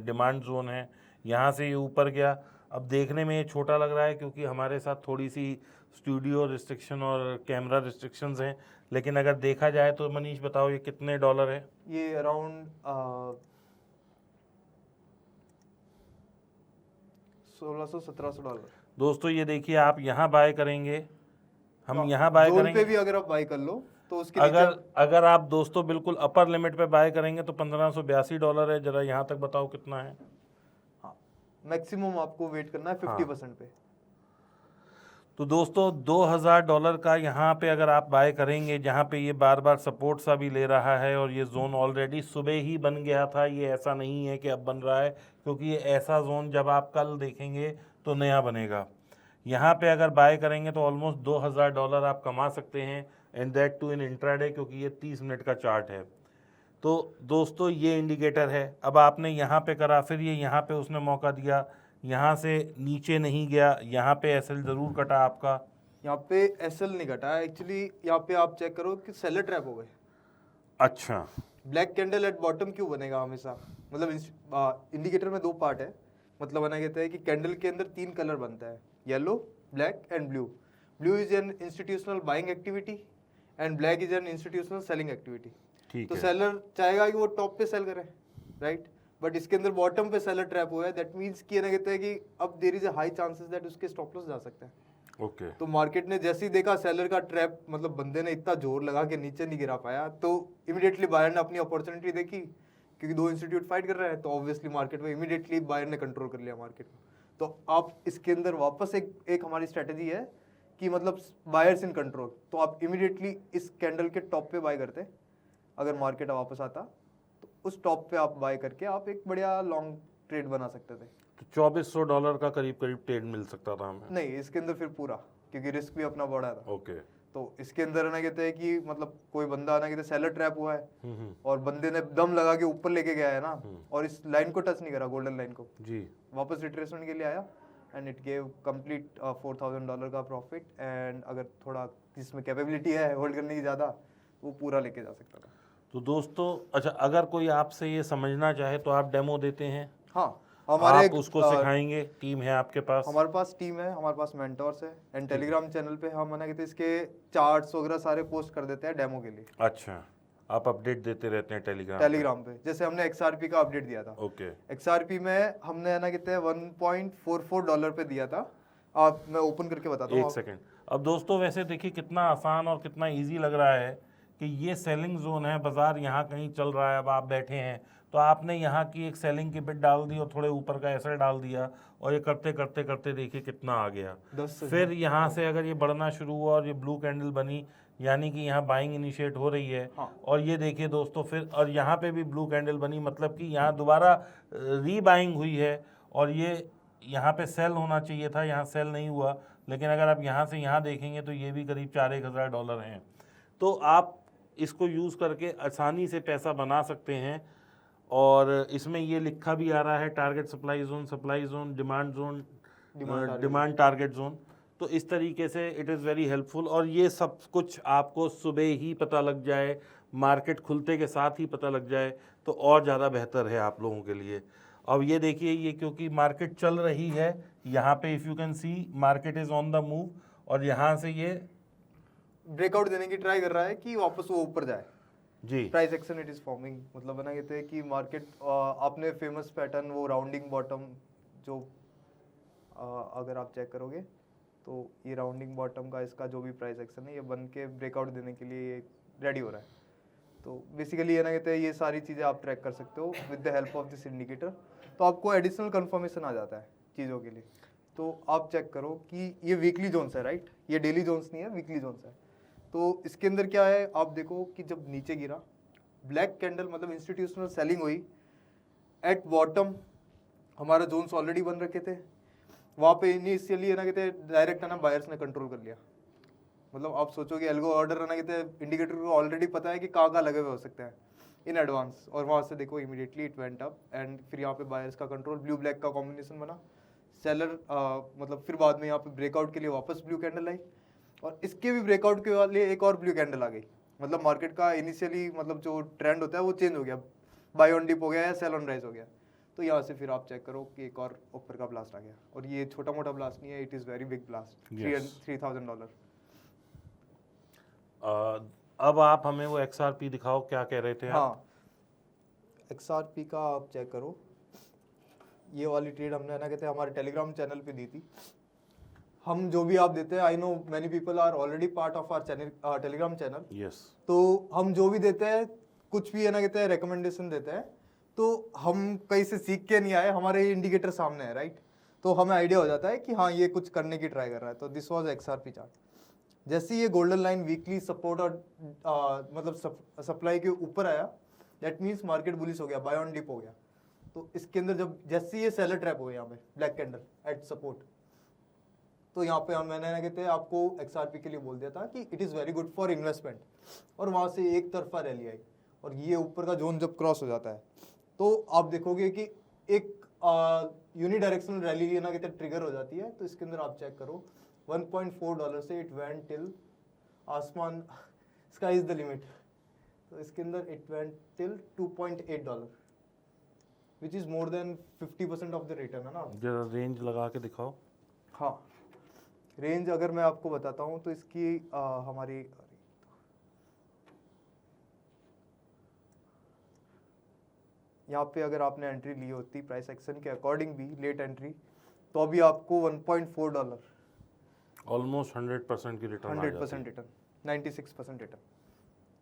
डिमांड जोन है, यहाँ से ये ऊपर गया। अब देखने में ये छोटा लग रहा है क्योंकि हमारे साथ थोड़ी सी स्टूडियो रिस्ट्रिक्शन और कैमरा रिस्ट्रिक्शंस हैं, लेकिन अगर देखा जाए तो मनीष बताओ ये कितने डॉलर है? ये अराउंड 1600-1700 डॉलर। दोस्तों ये देखिए आप यहाँ बाय करेंगे, हम यहाँ बाय जोन पे करेंगे। भी अगर आप बाय कर लो तो उसके अगर नीचे अगर आप दोस्तों बिल्कुल अपर लिमिट पे बाय करेंगे तो 1582 डॉलर है। जरा यहाँ तक बताओ कितना है? हाँ, मैक्सिमम आपको वेट करना है 50% पे। तो दोस्तों 2000 डॉलर का यहाँ पे अगर आप बाय करेंगे, जहाँ पे ये बार बार सपोर्ट सा भी ले रहा है, और ये जोन ऑलरेडी सुबह ही बन गया था, ये ऐसा नहीं है कि अब बन रहा है, क्योंकि ये ऐसा जोन जब आप कल देखेंगे तो नया बनेगा। यहाँ पे अगर बाय करेंगे तो ऑलमोस्ट 2000 डॉलर आप कमा सकते हैं, and that too in intraday, क्योंकि ये 30 मिनट का चार्ट है। तो दोस्तों ये इंडिकेटर है। अब आपने यहाँ पे करा, फिर ये यहाँ पे उसने मौका दिया, यहाँ से नीचे नहीं गया, यहाँ पे एसएल ज़रूर कटा आपका। यहाँ पे एसएल नहीं घटा है एक्चुअली, यहाँ पे आप चेक करो कि सेलर ट्रैप हो गए। अच्छा, ब्लैक कैंडल एट बॉटम क्यों बनेगा हमेशा, मतलब इंडिकेटर में दो पार्ट है, मतलब बना कहते हैं कि कैंडल के अंदर तीन कलर बनता है, yellow, black and blue. Blue is an institutional buying activity and black is an institutional selling activity. ठीक तो है। सेलर चाहेगा कि वो टॉप पे सेल करे, राइट, बट इसके अंदर बॉटम पे सेलर ट्रैप हुआ है। दैट मींस कि ना कहते हैं कि अब there is a high chances that उसके स्टॉप लॉस जा सकते हैं। ओके। तो मार्केट ने जैसे ही देखा सेलर का ट्रैप, मतलब बंदे ने इतना जोर लगा के नीचे नहीं गिरा पाया, तो इमीडिएटली बायर ने अपनी अपॉर्चुनिटी देखी, क्योंकि दो इंस्टीट्यूट फाइट कर रहे हैं, तो ऑब्वियसली मार्केट में इमीडिएटली बायर ने कंट्रोल कर लिया मार्केट में। तो आप इसके अंदर वापस एक हमारी स्ट्रेटेजी है कि मतलब बायर्स इन कंट्रोल, तो आप इमीडिएटली इस कैंडल के टॉप पे बाय करते, अगर मार्केट वापस आता तो उस टॉप पे आप बाय करके आप एक बढ़िया लॉन्ग ट्रेड बना सकते थे। तो 2400 डॉलर का करीब करीब ट्रेड मिल सकता था हमें। नहीं, इसके अंदर फिर पूरा, क्योंकि रिस्क भी अपना बढ़ा था। ओके। तो इसके अंदर ना कहते हैं कि मतलब कोई बंदा ना कहते सेलर ट्रैप हुआ है और बंदे ने दम लगा के ऊपर लेके गया है ना, और इस लाइन को टच नहीं करा, गोल्डन लाइन को, जी। वापस रिट्रेसमेंट के लिए आया, एंड इट गेव कंप्लीट $4,000 का प्रॉफिट। एंड अगर थोड़ा जिसमें कैपेबिलिटी है होल्ड करने की ज़्यादा, वो पूरा लेके जा सकता था। तो दोस्तों, अच्छा, अगर कोई आपसे ये समझना चाहे तो आप डेमो देते हैं, हाँ, हमारे आप उसको सिखाएंगे, टीम है आपके पास? हमारे पास टीम है, हमारे पास मेंटोर्स है, एंड टेलीग्राम चैनल पे हम मना कहते इसके चार्ट्स वगैरह सारे पोस्ट कर देते हैं डेमो के लिए। अच्छा, आप अपडेट देते रहते हैं टेलीग्राम पे। जैसे हमने XRP का अपडेट दिया था, ओके। XRP में हमने है ना कहते हैं $1.44 पे दिया था। आप मैं ओपन करके बताता हूँ एक सेकंड। अब दोस्तों, वैसे देखिए कितना आसान और कितना इजी लग रहा है कि ये सेलिंग जोन है, बाजार यहाँ कहीं चल रहा है, अब आप बैठे हैं तो आपने यहाँ की एक सेलिंग की बिट डाल दी और थोड़े ऊपर का एसएल डाल दिया, और ये करते करते करते देखिए कितना आ गया। 10 फिर यहाँ से अगर ये बढ़ना शुरू हुआ और ये ब्लू कैंडल बनी, यानी कि यहाँ बाइंग इनिशिएट हो रही है। हाँ। और ये देखिए दोस्तों, फिर और यहाँ पे भी ब्लू कैंडल बनी, मतलब कि यहाँ दोबारा रीबाइंग हुई है, और ये यहाँ पे सेल होना चाहिए था, यहाँ सेल नहीं हुआ। लेकिन अगर आप यहाँ से यहाँ देखेंगे तो ये भी करीब $4,000 हैं। तो आप इसको यूज़ करके आसानी से पैसा बना सकते हैं। और इसमें ये लिखा भी आ रहा है target supply zone, demand zone, demand target zone. तो इस तरीके से इट इज़ वेरी हेल्पफुल। और ये सब कुछ आपको सुबह ही पता लग जाए, मार्केट खुलते के साथ ही पता लग जाए, तो और ज़्यादा बेहतर है आप लोगों के लिए। अब ये देखिए, ये क्योंकि मार्केट चल रही है, यहाँ पे if you can see market is on the move, और यहाँ से ये ब्रेकआउट देने की ट्राई कर रहा है कि वापस वो ऊपर जाए जी। Price action it is forming. मतलब बना कहते हैं कि मार्केट अपने फेमस पैटर्न वो राउंडिंग बॉटम जो अगर आप चेक करोगे तो ये राउंडिंग बॉटम का इसका जो भी प्राइस एक्शन है ये बन के ब्रेकआउट देने के लिए ये रेडी हो रहा है। तो बेसिकली ये ना कहते हैं ये सारी चीज़ें आप ट्रैक कर सकते हो with the help of this indicator. तो आपको एडिशनल कंफर्मेशन आ जाता है चीज़ों के लिए। तो आप चेक करो कि ये वीकली जोन्स है, राइट? ये डेली जोन्स नहीं है, वीकली जोन्स है। तो इसके अंदर क्या है, आप देखो कि जब नीचे गिरा ब्लैक कैंडल मतलब इंस्टीट्यूशनल सेलिंग हुई, एट बॉटम हमारा जोन्स ऑलरेडी बन रखे थे, वहाँ पे इनिशियली है ना कहते डायरेक्ट है ना बायर्स ने कंट्रोल कर लिया। मतलब आप सोचोगे एल्गो ऑर्डर है ना कहते इंडिकेटर को ऑलरेडी पता है कि कहाँ लगे हुए हो सकते हैं इन एडवांस, और वहाँ से देखो immediately it went up and फिर यहाँ पे बायर्स का कंट्रोल, ब्लू ब्लैक का कॉम्बिनेशन बना, सेलर मतलब फिर बाद में यहाँ पे ब्रेकआउट के लिए वापस ब्लू कैंडल आई, और इसके भी ब्रेकआउट के लिए एक और ब्लू कैंडल आ गई। मतलब मार्केट का इनिशियली मतलब जो ट्रेंड होता है वो चेंज हो गया, बाय ऑन डिप हो गया या सेल ऑन राइज हो गया। तो यहाँ से फिर आप चेक करो कि एक और ऊपर का ब्लास्ट आ गया, और ये छोटा मोटा ब्लास्ट नहीं है, it is very big blast. $3,000। अब आप हमें वो XRP दिखाओ, क्या कह रहे थे आप? हाँ, XRP का आप चेक करो, ये वाली ट्रेड हमने है ना कहते हैं हमारे टेलीग्राम चैनल पे दी थी। हम जो भी आप देते हैं, I know many people are already part of our Telegram channel. Yes. तो हम जो भी देते हैं, कुछ भी है ना कहते हैं रिकमेंडेशन देते हैं, तो हम कहीं से सीख के नहीं आए, हमारे इंडिकेटर सामने है, राइट? तो हमें आइडिया हो जाता है कि हाँ ये कुछ करने की ट्राई कर रहा है। तो दिस वाज XRP चार्ट। जैसे ये गोल्डन लाइन वीकली सपोर्ट और मतलब सप्लाई के ऊपर आया, दैट मीन्स मार्केट बुलिश हो गया, बाय ऑन डिप हो गया। तो इसके अंदर जब जैसे ये सेलर ट्रैप हो गया यहाँ पे ब्लैक कैंडल एट सपोर्ट, तो यहाँ पे हम मैंने ना कहते हैं आपको XRP के लिए बोल दिया था कि it is very good for investment, और वहाँ से एक तरफा रैली आई, और ये ऊपर का जोन जब क्रॉस हो जाता है तो आप देखोगे कि एक यूनिडायरेक्शनल रैली ना कहते ट्रिगर हो जाती है। तो इसके अंदर आप चेक करो $1.4 से इट वेंट टिल आसमान, स्काई इज द लिमिट। तो इसके अंदर it went till $2.8, which is more than 50% of the return, है ना? जरा रेंज लगा के दिखाओ। हाँ, रेंज अगर मैं आपको बताता हूँ तो इसकी हमारी यहाँ पे अगर आपने एंट्री ली होती प्राइस एक्शन के अकॉर्डिंग भी लेट एंट्री, तो अभी आपको $1.4 ऑलमोस्ट 100% की रिटर्न 100% रिटर्न, 96% रिटर्न।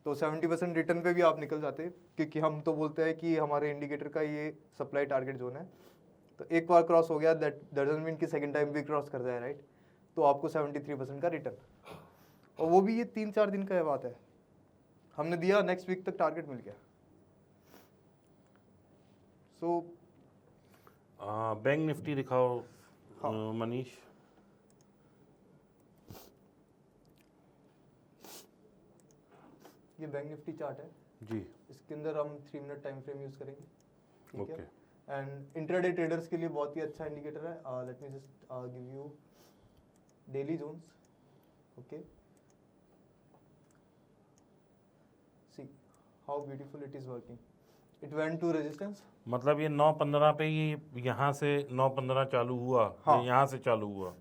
तो 70% रिटर्न पे भी आप निकल जाते, क्योंकि हम तो बोलते हैं कि हमारे इंडिकेटर का ये सप्लाई टारगेट जोन है। तो एक बार क्रॉस हो गया, दैट डजंट मीन कि सेकंड टाइम भी क्रॉस कर जाए, राइट? तो आपको 73% का रिटर्न, और वो भी ये 3-4 दिन का बात है। हमने दिया, नेक्स्ट वीक तक टारगेट मिल गया। सो बैंक निफ्टी दिखाओ। हाँ। मनीष। ये बैंक निफ्टी चार्ट है जी। इसके अंदर हम 3 मिनट टाइम फ्रेम यूज करेंगे, ठीक ओके। है? एंड इंट्राडे ट्रेडर्स के लिए बहुत ही अच्छा इंडिकेटर है. Let me just give you daily zones. Okay, see how beautiful it is working. It went to resistance. मतलब ये 9:15 पे ये यहाँ से 9:15 चालू हुआ, हाँ. ये यहाँ से चालू हुआ,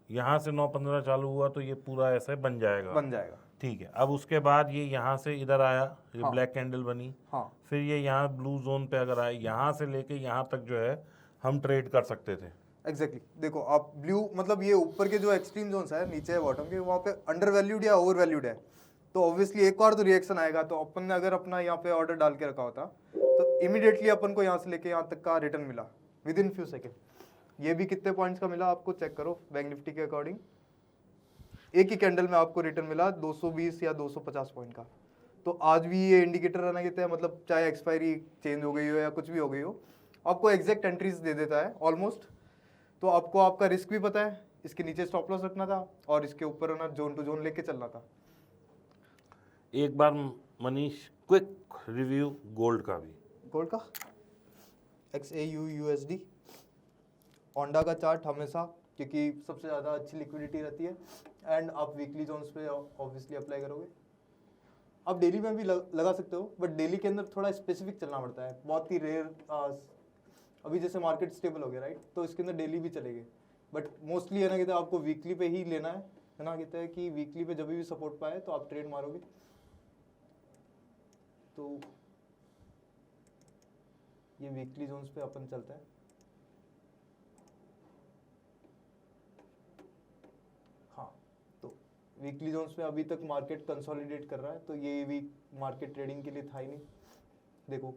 यहाँ से 9:15 चालू हुआ, तो ये पूरा ऐसे बन जाएगा. बन जाएगा. ठीक है. अब उसके बाद ये यहाँ से इधर आया, ये हाँ. ब्लैक कैंडल बनी, हाँ, फिर ये यहाँ ब्लू जोन पे अगर आए, यहाँ से लेके यहाँ तक जो है हम ट्रेड कर सकते थे. एग्जैक्टली. देखो आप ब्लू मतलब ये ऊपर के जो एक्सट्रीम जोन्स है, नीचे बॉटम के, वहाँ पे अंडर वैल्यूड या ओवर वैल्यूड है, तो ऑब्वियसली एक और तो रिएक्शन आएगा. तो अपन ने अगर अपना यहाँ पे ऑर्डर डाल के रखा होता तो इमीडिएटली अपन को यहाँ से लेके यहाँ तक का रिटर्न मिला विद इन फ्यू सेकेंड. ये भी कितने पॉइंट्स का मिला आपको चेक करो. बैंक निफ्टी के अकॉर्डिंग एक ही कैंडल में आपको रिटर्न मिला 220 या 250 पॉइंट का. तो आज भी ये इंडिकेटर रहना कहते हैं, मतलब चाहे एक्सपायरी चेंज हो गई हो या कुछ भी हो गई हो, आपको एग्जैक्ट एंट्रीज दे देता है ऑलमोस्ट. तो आपको आपका रिस्क भी पता है, इसके नीचे स्टॉप लॉस रखना था और इसके ऊपर ना जोन टू जोन लेके चलना था. एक बार मनीष क्विक रिव्यू गोल्ड का भी. गोल्ड का XAUUSD ओंडा का चार्ट हमेशा, क्योंकि सबसे ज़्यादा अच्छी लिक्विडिटी रहती है. एंड आप वीकली जोन्स पे ऑब्वियसली अप्लाई करोगे. आप डेली में भी लगा सकते हो, बट डेली के अंदर थोड़ा स्पेसिफिक चलना पड़ता है. बहुत ही रेयर. अभी जैसे मार्केट स्टेबल हो गया राइट, तो इसके अंदर डेली भी चलेंगे, बट मोस्टली है ना कहते हैं आपको वीकली पे ही लेना है ना कहते हैं कि वीकली पे जब भी सपोर्ट पाए तो आप ट्रेड मारोगे. तो ये वीकली जोन्स पे अपन चलता है. हाँ, तो वीकली जोन्स पे अभी तक मार्केट कंसोलिडेट कर रहा है, तो ये वीक मार्केट ट्रेडिंग के लिए था ही नहीं. देखो,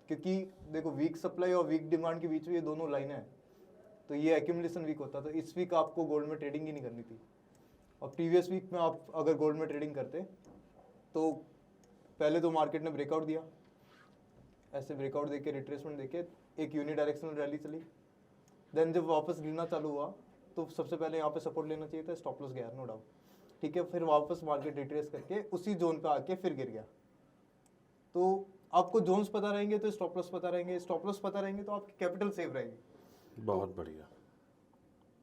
क्योंकि देखो वीक सप्लाई और वीक डिमांड के बीच में ये दोनों लाइन है, तो ये एक्यूमुलेशन वीक होता. तो इस वीक आपको गोल्ड में ट्रेडिंग ही नहीं करनी थी. और प्रीवियस वीक में आप अगर गोल्ड में ट्रेडिंग करते तो पहले तो मार्केट ने ब्रेकआउट दिया, ऐसे ब्रेकआउट देके रिट्रेसमेंट देके एक यूनि डायरेक्शनल रैली चली. देन जब वापस गिरना चालू हुआ तो सबसे पहले यहाँ पे सपोर्ट लेना चाहिए था, स्टॉप लॉस गया नो डाउट. ठीक है, फिर वापस मार्केट रिट्रेस करके उसी जोन पे आके फिर गिर गया. तो आपको जोन्स पता रहेंगे तो स्टॉप लॉस पता रहेंगे, स्टॉप लॉस पता रहेंगे तो आपकी कैपिटल सेव रहेगी. बहुत बढ़िया.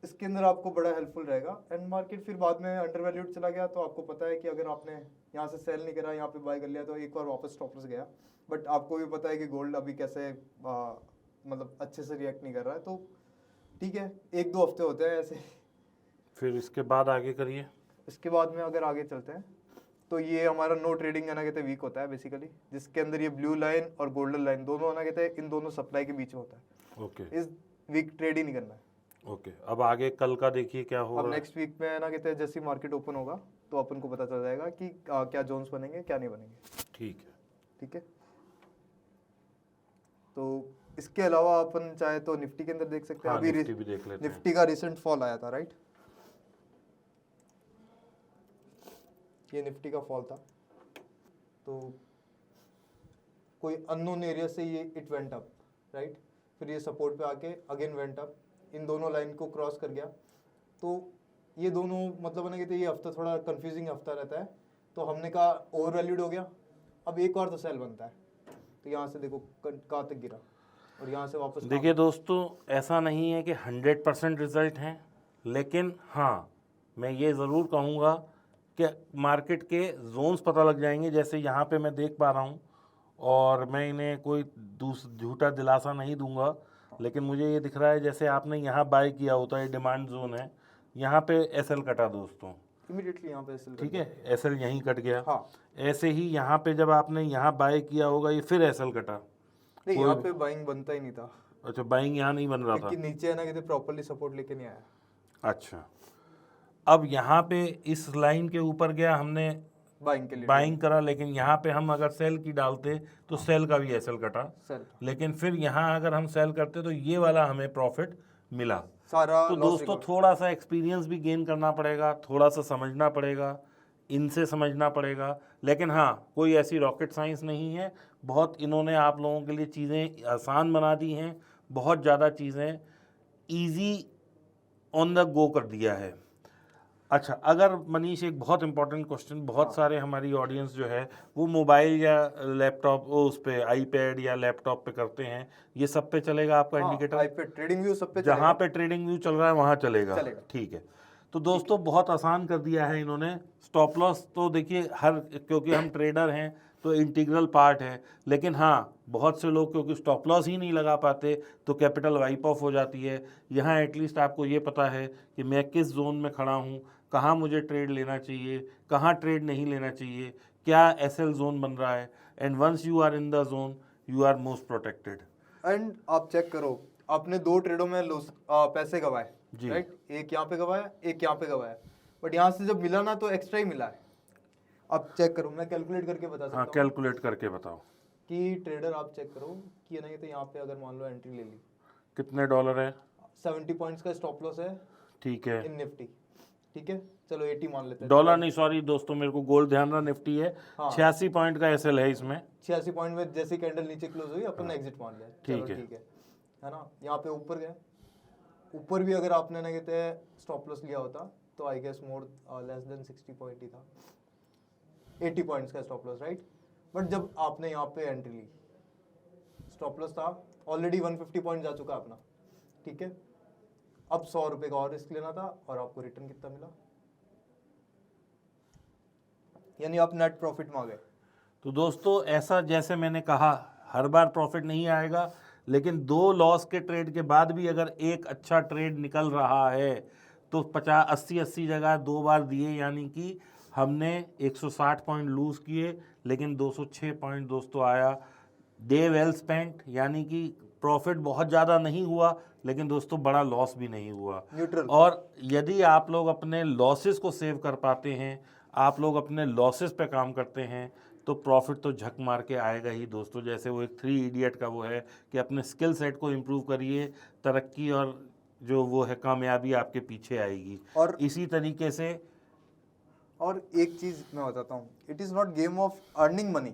इसके अंदर आपको बड़ा हेल्पफुल रहेगा. एंड मार्केट फिर बाद में अंडर वैल्यूड चला गया, तो आपको पता है कि अगर आपने यहाँ से सेल नहीं करा, यहाँ पे बाय कर लिया, तो एक बार वापस स्टॉप लॉस गया. बट आपको भी पता है कि गोल्ड अभी कैसे मतलब अच्छे से रिएक्ट नहीं कर रहा है. तो ठीक है, 1-2 हफ्ते होते हैं ऐसे. फिर इसके बाद आगे करिए. इसके बाद में अगर आगे चलते हैं तो ये हमारा नो ट्रेडिंग है ना कहते हैं वीक होता है बेसिकली, जिसके अंदर ये ब्लू लाइन और गोल्डन लाइन दोनों है ना कहते हैं इन दोनों सप्लाई के बीच में होता है. ओके. इस वीक ट्रेड ही नहीं करना है. ओके. अब आगे कल का देखिए क्या हो अब रहा है. नेक्स्ट वीक में है ना कहते हैं जैसे मार्केट ओपन होगा तो अपन को पता चल जाएगा कि क्या जोन्स बनेंगे क्या नहीं बनेंगे. ठीक है. ठीक है, तो इसके अलावा अपन चाहे तो निफ्टी के अंदर देख सकते हैं. हाँ, अभी निफ्टी भी देख लेते हैं. निफ्टी का रिसेंट फॉल आया था राइट, ये निफ्टी का फॉल था. तो कोई अननोन एरिया से ये इट वेंट अप राइट, फिर ये सपोर्ट पे आके अगेन वेंट अप, इन दोनों लाइन को क्रॉस कर गया. तो ये दोनों मतलब ना कहते ये हफ्ता थोड़ा कंफ्यूजिंग हफ्ता रहता है. तो हमने कहा ओवर वैल्यूड हो गया, अब एक और तो सेल बनता है. तो यहाँ से देखो कहाँ तक गिरा और यहाँ से वापस. देखिए दोस्तों, ऐसा नहीं है कि 100% रिजल्ट हैं, लेकिन हाँ मैं ये ज़रूर कहूँगा कि मार्केट के जोन्स पता लग जाएंगे. जैसे यहाँ पे मैं देख पा रहा हूँ, और मैं इन्हें कोई झूठा दिलासा नहीं दूंगा, लेकिन मुझे ये दिख रहा है जैसे आपने यहाँ बाय किया होता है, डिमांड जोन है, यहाँ पे एसएल कटा दोस्तों, इमीडिएटली यहाँ पे एसएल. ठीक है, एसएल यहीं कट गया. हाँ, ऐसे ही यहाँ पे जब आपने यहाँ बाय किया होगा, ये फिर एसएल कटा. नहीं यहाँ पे बाइंग बनता ही नहीं था. अच्छा, बाइंग यहाँ नहीं बन रहा था, क्योंकि नीचे है ना कहते प्रॉपर्ली सपोर्ट लेके नहीं आया. अच्छा. अब यहाँ पे इस लाइन के ऊपर गया, हमने बाइंग के लिए बाइंग करा, लेकिन यहाँ पे हम अगर सेल की डालते तो सेल का भी एसएल कटा. सेल, लेकिन फिर यहाँ अगर हम सेल करते तो ये वाला हमें प्रॉफिट मिला. सारा तो दोस्तों थोड़ा सा एक्सपीरियंस भी गेन करना पड़ेगा, थोड़ा सा समझना पड़ेगा, इनसे समझना पड़ेगा. लेकिन हाँ, कोई ऐसी रॉकेट साइंस नहीं है. बहुत इन्होंने आप लोगों के लिए चीज़ें आसान बना दी हैं, बहुत ज़्यादा चीज़ें ईजी ऑन द गो कर दिया है. अच्छा, अगर मनीष एक बहुत इंपॉर्टेंट क्वेश्चन, बहुत हाँ। सारे हमारी ऑडियंस जो है वो मोबाइल या लैपटॉप, वो उस पे आईपैड या लैपटॉप पे करते हैं, ये सब पे चलेगा आपका हाँ, इंडिकेटर? आईपैड ट्रेडिंग व्यू सब पे जहाँ चलेगा। पे ट्रेडिंग व्यू चल रहा है वहाँ चलेगा। चलेगा। ठीक है। तो दोस्तों बहुत आसान कर दिया है इन्होंने। स्टॉप लॉस तो देखिए हर, क्योंकि हम ट्रेडर हैं तो इंटीग्रल पार्ट है, लेकिन हाँ बहुत से लोग क्योंकि स्टॉप लॉस ही नहीं लगा पाते तो कैपिटल वाइप ऑफ हो जाती है। यहाँ एटलीस्ट आपको ये पता है कि मैं किस जोन में खड़ा हूँ, कहाँ मुझे ट्रेड लेना चाहिए, कहाँ ट्रेड नहीं लेना चाहिए, क्या एसएल जोन बन रहा है, and once you are in the zone you are most protected. And आप चेक करो, आपने 2 ट्रेडों में पैसे गवाए, जी। राइट? एक यहाँ पे गवाया, एक यहाँ पे गवाया, बट यहाँ से जब मिला ना तो एक्स्ट्रा ही मिला है। आप चेक करो, मैं कैलकुलेट करके बता सकता हाँ, हूँ कैलकुलेट करके बताओ कि ट्रेडर, आप चेक करो कि नहीं तो यहाँ पे अगर मान लो एंट्री ले ली, कितने डॉलर है। 70 पॉइंट्स का स्टॉप लॉस है ठीक है। इन निफ्टी, ठीक है, चलो 80 मान लेते हैं। डॉलर नहीं, सॉरी दोस्तों, मेरे को गोल्ड ध्यान रहा, निफ्टी है। हाँ। 86 पॉइंट का एसएल है इसमें। 86 पॉइंट में जैसी कैंडल नीचे क्लोज हुई अपन ने एग्जिट मान लिया, चलो ठीक है। ठीक है ना? यहाँ पे ऊपर गए, ऊपर भी अगर आपने ना कहते हैं स्टॉप लॉस लिया होता तो I guess more less than 60 point ही था, 80 पॉइंट्स का स्टॉप लॉस, राइट? बट जब आपने यहाँ पे एंट्री ली, स्टॉप लॉस था ऑलरेडी 150 पॉइंट जा चुका अपना, ठीक है? अब 100 रुपए का और रिस्क लेना था और आपको रिटर्न कितना मिला, यानी आप नेट प्रॉफिट में आ गए। तो दोस्तों ऐसा, जैसे मैंने कहा, हर बार प्रॉफिट नहीं आएगा, लेकिन 2 लॉस के ट्रेड के बाद भी अगर एक अच्छा ट्रेड निकल रहा है तो 50-80 जगह 2 बार दिए, यानी कि हमने 160 पॉइंट लूज़ किए लेकिन 206 पॉइंट दोस्तों आया। डे वेल स्पेंट, यानी कि प्रॉफिट बहुत ज़्यादा नहीं हुआ लेकिन दोस्तों बड़ा लॉस भी नहीं हुआ। न्यूट्रल। और यदि आप लोग अपने लॉसेस को सेव कर पाते हैं, आप लोग अपने लॉसेस पे काम करते हैं, तो प्रॉफिट तो झक मार के आएगा ही दोस्तों। जैसे वो एक 3 इडियट का वो है कि अपने स्किल सेट को इम्प्रूव करिए, तरक्की और जो वो है कामयाबी आपके पीछे आएगी। और इसी तरीके से और एक चीज मैं बताता हूँ, it is not game of earning money,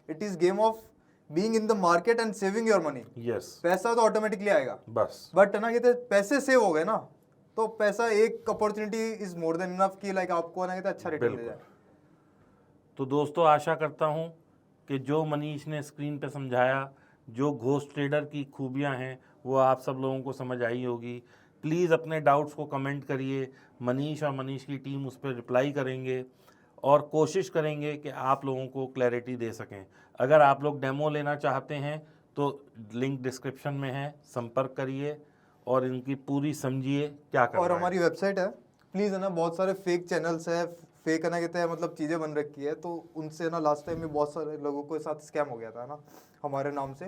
it is game of being in the market and saving your money. Yes, पैसा तो ऑटोमेटिकली आएगा, बस। बट ना कहते पैसे सेव हो गए ना, तो पैसा एक opportunity is more than enough कि लाइक आपको ना कहते अच्छा रिटर्न दे बिल्कुल। जाए। तो दोस्तों आशा करता हूँ कि जो मनीष ने स्क्रीन पे समझाया, जो घोस्ट ट्रेडर की खूबियाँ हैं, वो आप सब लोगों को समझ आई होगी। प्लीज़ अपने डाउट्स को कमेंट करिए, मनीष और मनीष की टीम उस पर रिप्लाई करेंगे और कोशिश करेंगे कि आप लोगों को क्लैरिटी दे सकें। अगर आप लोग डेमो लेना चाहते हैं तो लिंक डिस्क्रिप्शन में है, संपर्क करिए और इनकी पूरी समझिए क्या करना और है। हमारी वेबसाइट है, प्लीज है ना, बहुत सारे फेक चैनल्स है, फेक है ना कहते हैं मतलब चीजें बन रखी है, तो उनसे ना लास्ट टाइम में बहुत सारे लोगों के साथ स्कैम हो गया था ना हमारे नाम से।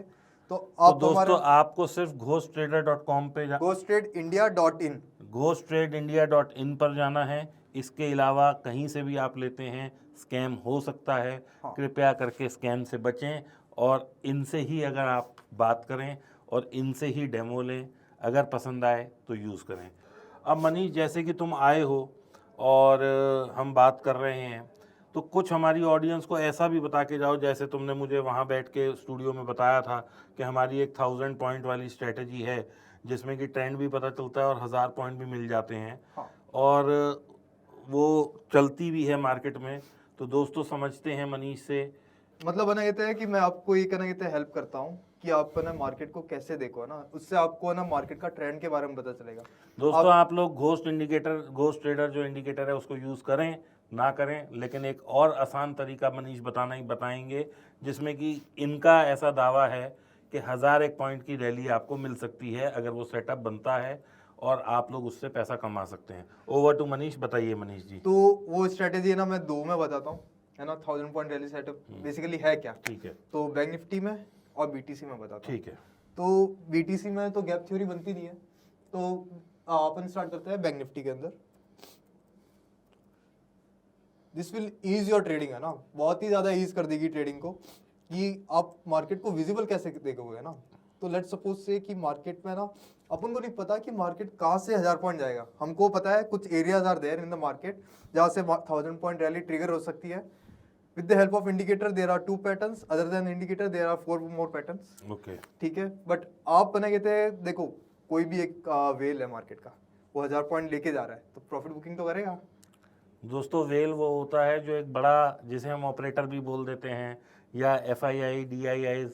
तो तो आप दोस्तों हमारे आपको सिर्फ घोस्टट्रेडर.com पे ghostradeindia.in घोस्टट्रेडindia.in पर जाना है। इसके अलावा कहीं से भी आप लेते हैं स्कैम हो सकता है। हाँ। कृपया करके स्कैम से बचें और इनसे ही अगर आप बात करें और इनसे ही डेमो लें, अगर पसंद आए तो यूज़ करें। अब मनीष, जैसे कि तुम आए हो और हम बात कर रहे हैं, तो कुछ हमारी ऑडियंस को ऐसा भी बता के जाओ, जैसे तुमने मुझे वहाँ बैठ के स्टूडियो में बताया था कि हमारी एक 1000 पॉइंट वाली स्ट्रेटजी है जिसमें कि ट्रेंड भी पता चलता है और 1000 पॉइंट भी मिल जाते हैं। हाँ। और वो चलती भी है मार्केट में। तो दोस्तों समझते हैं मनीष से। मतलब है ना कहते हैं कि मैं आपको ये कहना कहते हैं हेल्प करता हूँ कि आप है ना मार्केट को कैसे देखो, है ना, उससे आपको है ना मार्केट का ट्रेंड के बारे में पता चलेगा। दोस्तों आप लोग घोस्ट ट्रेडर जो इंडिकेटर है उसको यूज़ करें ना करें, लेकिन एक और आसान तरीका मनीष बताएंगे जिसमें कि इनका ऐसा दावा है कि 1001 पॉइंट की रैली आपको मिल सकती है अगर वो सेटअप बनता है और आप लोग उससे पैसा कमा सकते हैं। ओवर टू मनीष, बताइए मनीष जी। तो वो स्ट्रेटेजी है ना मैं 2 में बताता हूँ, है ना। 1000 पॉइंट रैली सेटअप बेसिकली है क्या? ठीक है, तो बैंक निफ्टी में और बीटीसी में बताता हूँ। ठीक है। तो बीटीसी में तो गैप थ्योरी बनती नहीं है, तो अपन स्टार्ट करते हैं बैंक निफ्टी के अंदर। This will ease your trading, है ना, बहुत ही ज्यादा ईज कर देगी ट्रेडिंग को कि आप मार्केट को विजिबल कैसे देखोगे ना। तो लेट्स सपोज से कि मार्केट में ना अपन को नहीं पता कि मार्केट कहाँ से 1000 पॉइंट जाएगा, हमको पता है कुछ areas are there in the market जहाँ से 1000 पॉइंट रैली ट्रिगर हो सकती है। With the help of indicator there are 2 patterns, other than indicator there are 4 more patterns, okay, ठीक है। बट आप बना कहते हैं देखो कोई भी एक वेल है मार्केट का, वो 1000 पॉइंट लेके जा रहा है तो प्रॉफिट बुकिंग तो करेगा। दोस्तों वेल वो होता है जो एक बड़ा, जिसे हम ऑपरेटर भी बोल देते हैं, या FII DIIs,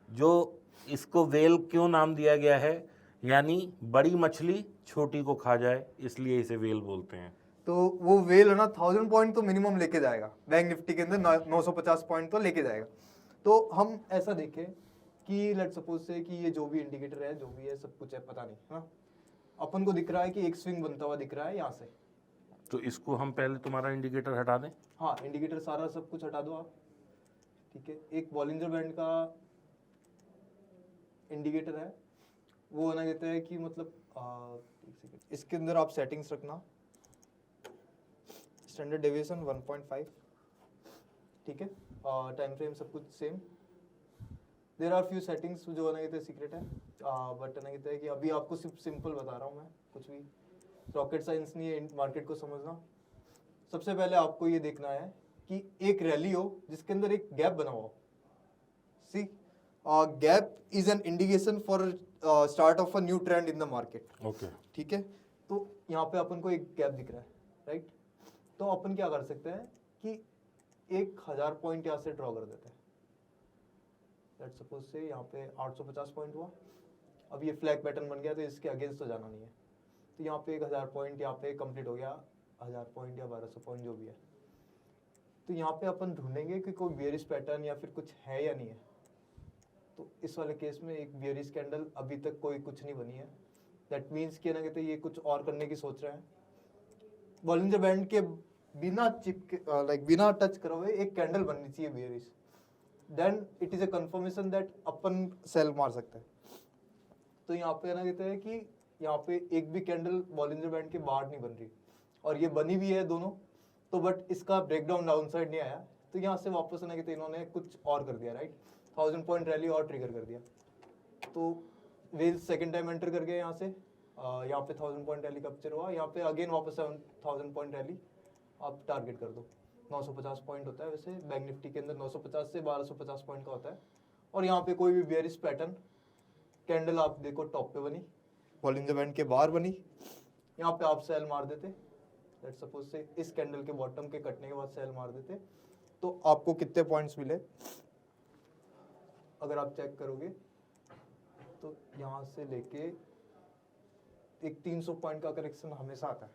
जो इसको वेल क्यों नाम दिया गया है, यानी बड़ी मछली छोटी को खा जाए, इसलिए इसे वेल बोलते हैं। तो वो वेल है ना 1000 पॉइंट तो मिनिमम लेके जाएगा, बैंक निफ्टी के अंदर 950 पॉइंट तो लेके जाएगा। तो हम ऐसा देखें कि लेट सपोज से कि ये जो भी इंडिकेटर है, जो भी है, सब कुछ है, पता नहीं है ना, अपन को दिख रहा है कि एक स्विंग बनता हुआ दिख रहा है यहाँ से। तो इसको हम पहले तुम्हारा इंडिकेटर हटा दें। हाँ, इंडिकेटर सारा सब कुछ हटा दो आप, ठीक है। एक बॉलिंजर बैंड का इंडिकेटर है, वो ना कहते हैं कि मतलब एक सेकंड, इसके अंदर आप सेटिंग्स रखना, स्टैंडर्ड डेविएशन 1.5, ठीक है, टाइम फ्रेम सब कुछ same. There are few settings जो ना कहते हैं सीक्रेट है, बट ना कहते हैं कि अभी आपको सिर्फ सिंपल बता रहा हूँ मैं, कुछ भी रॉकेट साइंस नहीं है मार्केट को समझना। सबसे पहले आपको ये देखना है कि एक रैली हो जिसके अंदर एक गैप बना हुआ हो। See gap is an indication for start of a new trend in the market. Okay, ठीक है, तो यहाँ पे अपन को एक गैप दिख रहा है, राइट। तो अपन क्या कर सकते हैं कि 1000 पॉइंट यहाँ से ड्रॉ कर देते हैं। लेट्स सपोज से यहाँ पे 850 पॉइंट हुआ, अब ये फ्लैग पैटर्न बन गया, तो इसके अगेंस्ट तो जाना नहीं है। तो यहाँ पे 1000 पॉइंट यहाँ पे कंप्लीट हो गया, 1000 पॉइंट या 1200 पॉइंट जो भी है। तो यहाँ पे अपन ढूंढेंगे कि कोई बियरिश पैटर्न या फिर कुछ है या नहीं है। तो इस वाले केस में एक बियरिश कैंडल अभी तक कोई कुछ नहीं बनी है, दैट मीन्स कि ना कहते ये कुछ और करने की सोच रहे हैं। बॉलिंजर बैंड के बिना चिपके लाइक बिना टच करे हुए एक कैंडल बननी चाहिए bearish, then it is a confirmation that अपन सेल मार सकते हैं। तो यहाँ पे ना कहते हैं कि यहाँ पे एक भी कैंडल बॉलिंजर बैंड के बाहर नहीं बन रही, और ये बनी भी है दोनों, तो बट इसका ब्रेकडाउन डाउन साइड नहीं आया। तो यहाँ से वापस ना कहते इन्होंने कुछ और कर दिया, राइट, 1000 पॉइंट रैली और ट्रिगर कर दिया। तो वेल सेकंड टाइम एंटर कर गए यहाँ से, यहाँ पे 1000 पॉइंट रैली कैप्चर हुआ, यहाँ पे अगेन वापस 1000 पॉइंट रैली आप टारगेट कर दो। 950 पॉइंट होता है वैसे बैंक निफ्टी के अंदर, 950 से 1250 पॉइंट का होता है। और यहाँ पे कोई भी बेयरिश पैटर्न कैंडल आप देखो टॉप पे बनी, बॉलिंजर बैंड के बाहर बनी, यहाँ पे आप सेल मार देते, लेट्स सपोज से इस कैंडल के बॉटम के कटने के बाद सेल मार देते, तो आपको कितने पॉइंट्स मिले अगर आप चेक करोगे तो यहाँ से लेके एक 300 पॉइंट का करेक्शन हमेशा आता है।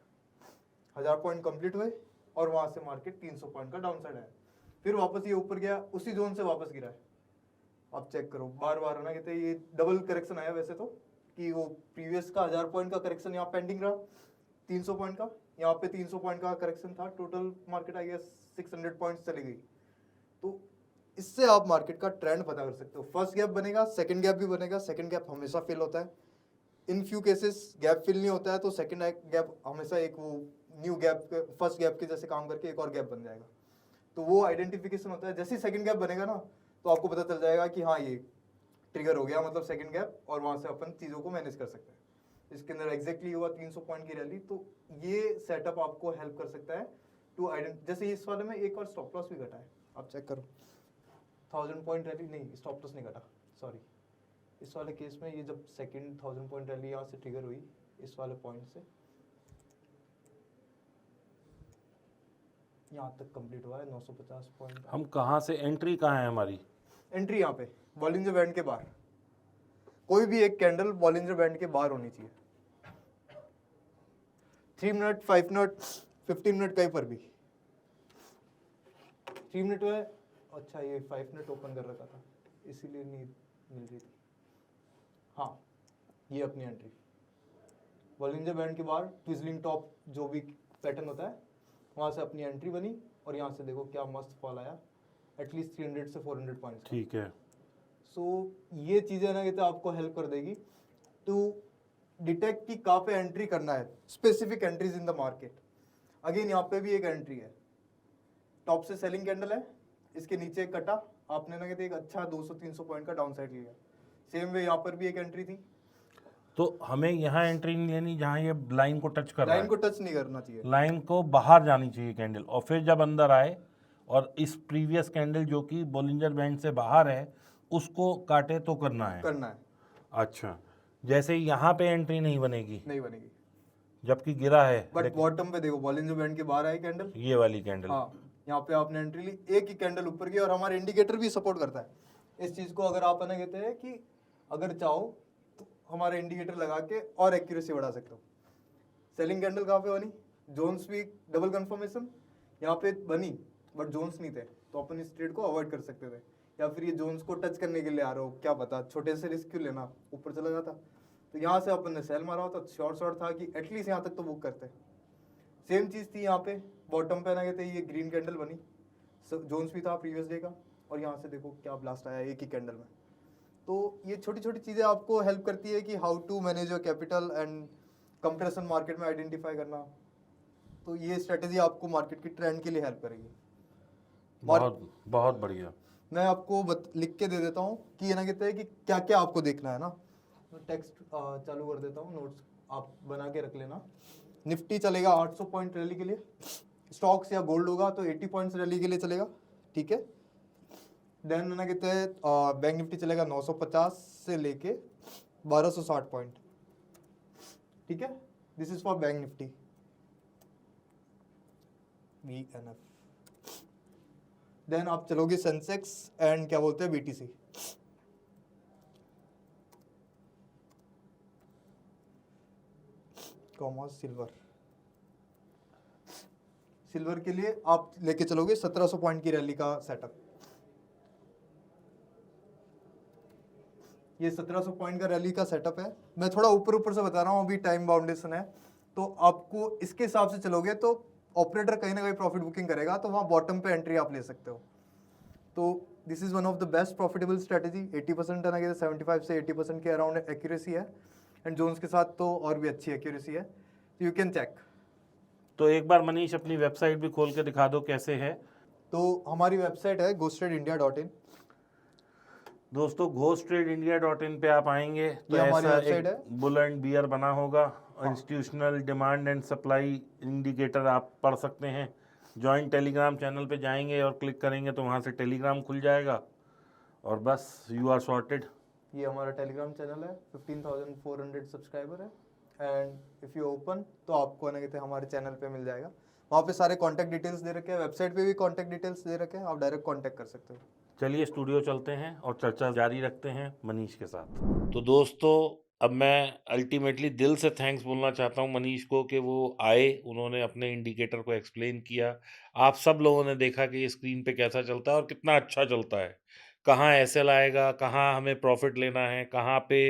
1000 पॉइंट कंप्लीट हुए और वहां से मार्केट 300 पॉइंट का डाउन साइड आया, फिर वापस ये ऊपर गया, उसी जोन से वापस गिरा है। आप चेक करो, बार बार ना कहते ये डबल करेक्शन आया वैसे तो, कि वो प्रीवियस का 1000 पॉइंट का करेक्शन यहाँ पेंडिंग रहा, 300 पॉइंट का, यहाँ पे 300 पॉइंट का करेक्शन था, total market I guess 600 points चली गई। तो इससे आप मार्केट का ट्रेंड पता कर सकते हो। फर्स्ट गैप बनेगा, सेकंड गैप भी बनेगा, सेकंड गैप हमेशा फिल होता है। In few cases gap fill नहीं होता है तो सेकंड गैप हमेशा एक वो न्यू गैप, फर्स्ट गैप के जैसे काम करके एक और गैप बन जाएगा। तो वो आइडेंटिफिकेशन होता है, जैसे ही सेकंड गैप बनेगा ना तो आपको पता चल जाएगा कि हाँ ये ट्रिगर हो गया, मतलब सेकंड गैप, और वहां से अपन चीज़ों को मैनेज कर सकते हैं। इसके अंदर एग्जैक्टली हुआ 300 पॉइंट की रैली, तो ये सेटअप आपको हेल्प कर सकता है टू जैसे इस वाले में एक और स्टॉप लॉस भी घटा है, आप चेक करो। 1000 पॉइंट रैली नहीं, स्टॉप लॉस नहीं घटा, सॉरी। इस वाले केस में ये जब सेकंड 1000 पॉइंट रैली यहाँ से ट्रिगर हुई इस वाले पॉइंट से यहाँ तक कंप्लीट हुआ है 950 पॉइंट। हम कहाँ से, एंट्री कहाँ है हमारी? एंट्री यहाँ पे बॉलिंजर बैंड के बाहर, कोई भी एक कैंडल बॉलिंजर बैंड के बाहर होनी चाहिए। 3 मिनट, 5 मिनट, 15 मिनट कहीं पर भी। 3 मिनट में अच्छा ये 5 मिनट ओपन कर रखा था इसीलिए नहीं मिल रही थी। हाँ, ये अपनी एंट्री बॉलिंजर बैंड के बाहर, ट्विजलिंग टॉप जो भी पैटर्न होता है वहां से अपनी एंट्री बनी, और यहाँ से देखो क्या मस्त फॉल आया, एटलीस्ट 300 से 400 पॉइंट्स। ठीक है। सो ये चीज़ें ना कहते आपको हेल्प कर देगी टू डिटेक्ट कि कहाँ पे एंट्री करना है, specific entries in the market. Again यहाँ पे भी एक एंट्री है, टॉप से सेलिंग कैंडल है, इसके नीचे कटा, आपने ना कहते एक अच्छा 200-300 पॉइंट का डाउन साइड लिया। सेम वे यहाँ पर भी एक एंट्री थी। तो हमें यहाँ एंट्री नहीं लेनी जहाँ ये लाइन को टच कर रहा लाइन है, को टच नहीं करना चाहिए, लाइन को बाहर जानी चाहिए कैंडल, और फिर जब अंदर आए और इस प्रीवियस कैंडल जो कि बॉलिंजर बैंड से बाहर है उसको काटे तो करना है। करना है, अच्छा, जैसे यहाँ पे एंट्री नहीं बनेगी, नहीं बनेगी। जबकि गिरा है, बट लेकिन बॉटम पे देखो बॉलिंजर बैंड के बाहर आई कैंडल। ये वाली कैंडल, हाँ, यहाँ पे आपने एंट्री ली, एक ही कैंडल ऊपर की, और हमारे इंडिकेटर भी सपोर्ट करता है इस चीज को। अगर आप ना कहते हैं कि अगर चाहो तो हमारा इंडिकेटर लगा के और एक्यूरेसी बढ़ा सकते हो। सेलिंग कैंडल कहाँ पे बनी, जोन्स भी डबल कंफर्मेशन यहाँ पे बनी, बट जोन्स नहीं थे, तो अपन इस ट्रेड को अवॉइड कर सकते थे। या फिर ये जोन्स को टच करने के लिए आ रहे हो, क्या पता छोटे से रिस्क क्यों लेना, ऊपर चला जाता। तो यहाँ से अपन ने सेल मारा होता, शॉर्ट था कि एटलीस्ट यहाँ तक तो बुक करते। सेम चीज़ थी यहाँ पे बॉटम पे ना कहते ये ग्रीन कैंडल बनी, जोन्स भी था प्रीवियस डे का, और यहाँ से देखो क्या ब्लास्ट आया एक ही कैंडल में। तो ये छोटी छोटी चीज़ें आपको हेल्प करती है कि how to manage your capital and compression market में आइडेंटिफाई करना। तो ये स्ट्रेटेजी आपको मार्केट की ट्रेंड के लिए हेल्प करेगी। बहुत बहुत बढ़िया। मैं आपको लिख के दे देता हूँ कि ये ना कहते हैं कि क्या क्या आपको देखना है ना। टेक्स्ट चालू कर देता हूँ, नोट्स आप बना के रख लेना। निफ्टी चलेगा 800 पॉइंट रैली के लिए, स्टॉक्स या गोल्ड होगा तो 80 पॉइंट्स रैली के लिए चलेगा, ठीक है। देन ना कहते हैं बैंक निफ्टी चलेगा 950 से लेके 1260 पॉइंट, ठीक है। This is for bank Nifty VNF। देन आप चलोगे सेंसेक्स एंड क्या बोलते हैं BTC। सिल्वर के लिए आप लेके चलोगे 1700 पॉइंट की रैली का सेटअप। ये 1700 पॉइंट का रैली का सेटअप है। मैं थोड़ा ऊपर ऊपर से बता रहा हूँ, अभी टाइम बाउंडेशन है, तो आपको इसके हिसाब से चलोगे तो ऑपरेटर कहीं ना कहीं प्रॉफिट बुकिंग करेगा, तो वहाँ बॉटम पे एंट्री आप ले सकते हो। तो this is one of the best profitable strategy. 80% है ना कि 75 से 80% के अराउंड एक्यूरेसी है, एंड जोन्स के साथ तो और भी अच्छी एक्यूरेसी है, तो यू कैन चेक। तो एक बार मनीष अपनी वेबसाइट भी खोल के दिखा दो कैसे है। तो हमारी वेबसाइट है GoTradeIndia.in। दोस्तों GoTradeIndia.in पे आप आएंगे तो ये हमारी ऐसा वेबसाइट एक बुल एंड बियर बना होगा, हाँ। Institutional demand and supply indicator आप पढ़ सकते हैं। जॉइन टेलीग्राम चैनल पे जाएंगे और क्लिक करेंगे तो वहाँ से टेलीग्राम खुल जाएगा और बस यू आर सॉर्टेड। ये हमारा टेलीग्राम चैनल है, 15,400 सब्सक्राइबर है, एंड इफ़ यू ओपन तो आपको ना कहते हैं हमारे चैनल पे मिल जाएगा। वहाँ पे सारे कॉन्टैक्ट डिटेल्स दे रखे हैं, वेबसाइट पे भी कॉन्टैक्ट डिटेल्स दे रखे हैं, आप डायरेक्ट कॉन्टैक्ट कर सकते हो। चलिए स्टूडियो चलते हैं और चर्चा जारी रखते हैं मनीष के साथ। तो दोस्तों अब मैं अल्टीमेटली दिल से थैंक्स बोलना चाहता हूँ मनीष को कि वो आए, उन्होंने अपने इंडिकेटर को एक्सप्लेन किया। आप सब लोगों ने देखा कि ये स्क्रीन पे कैसा चलता है और कितना अच्छा चलता है, कहाँ एसएल आएगा, कहाँ हमें प्रॉफिट लेना है, कहाँ पे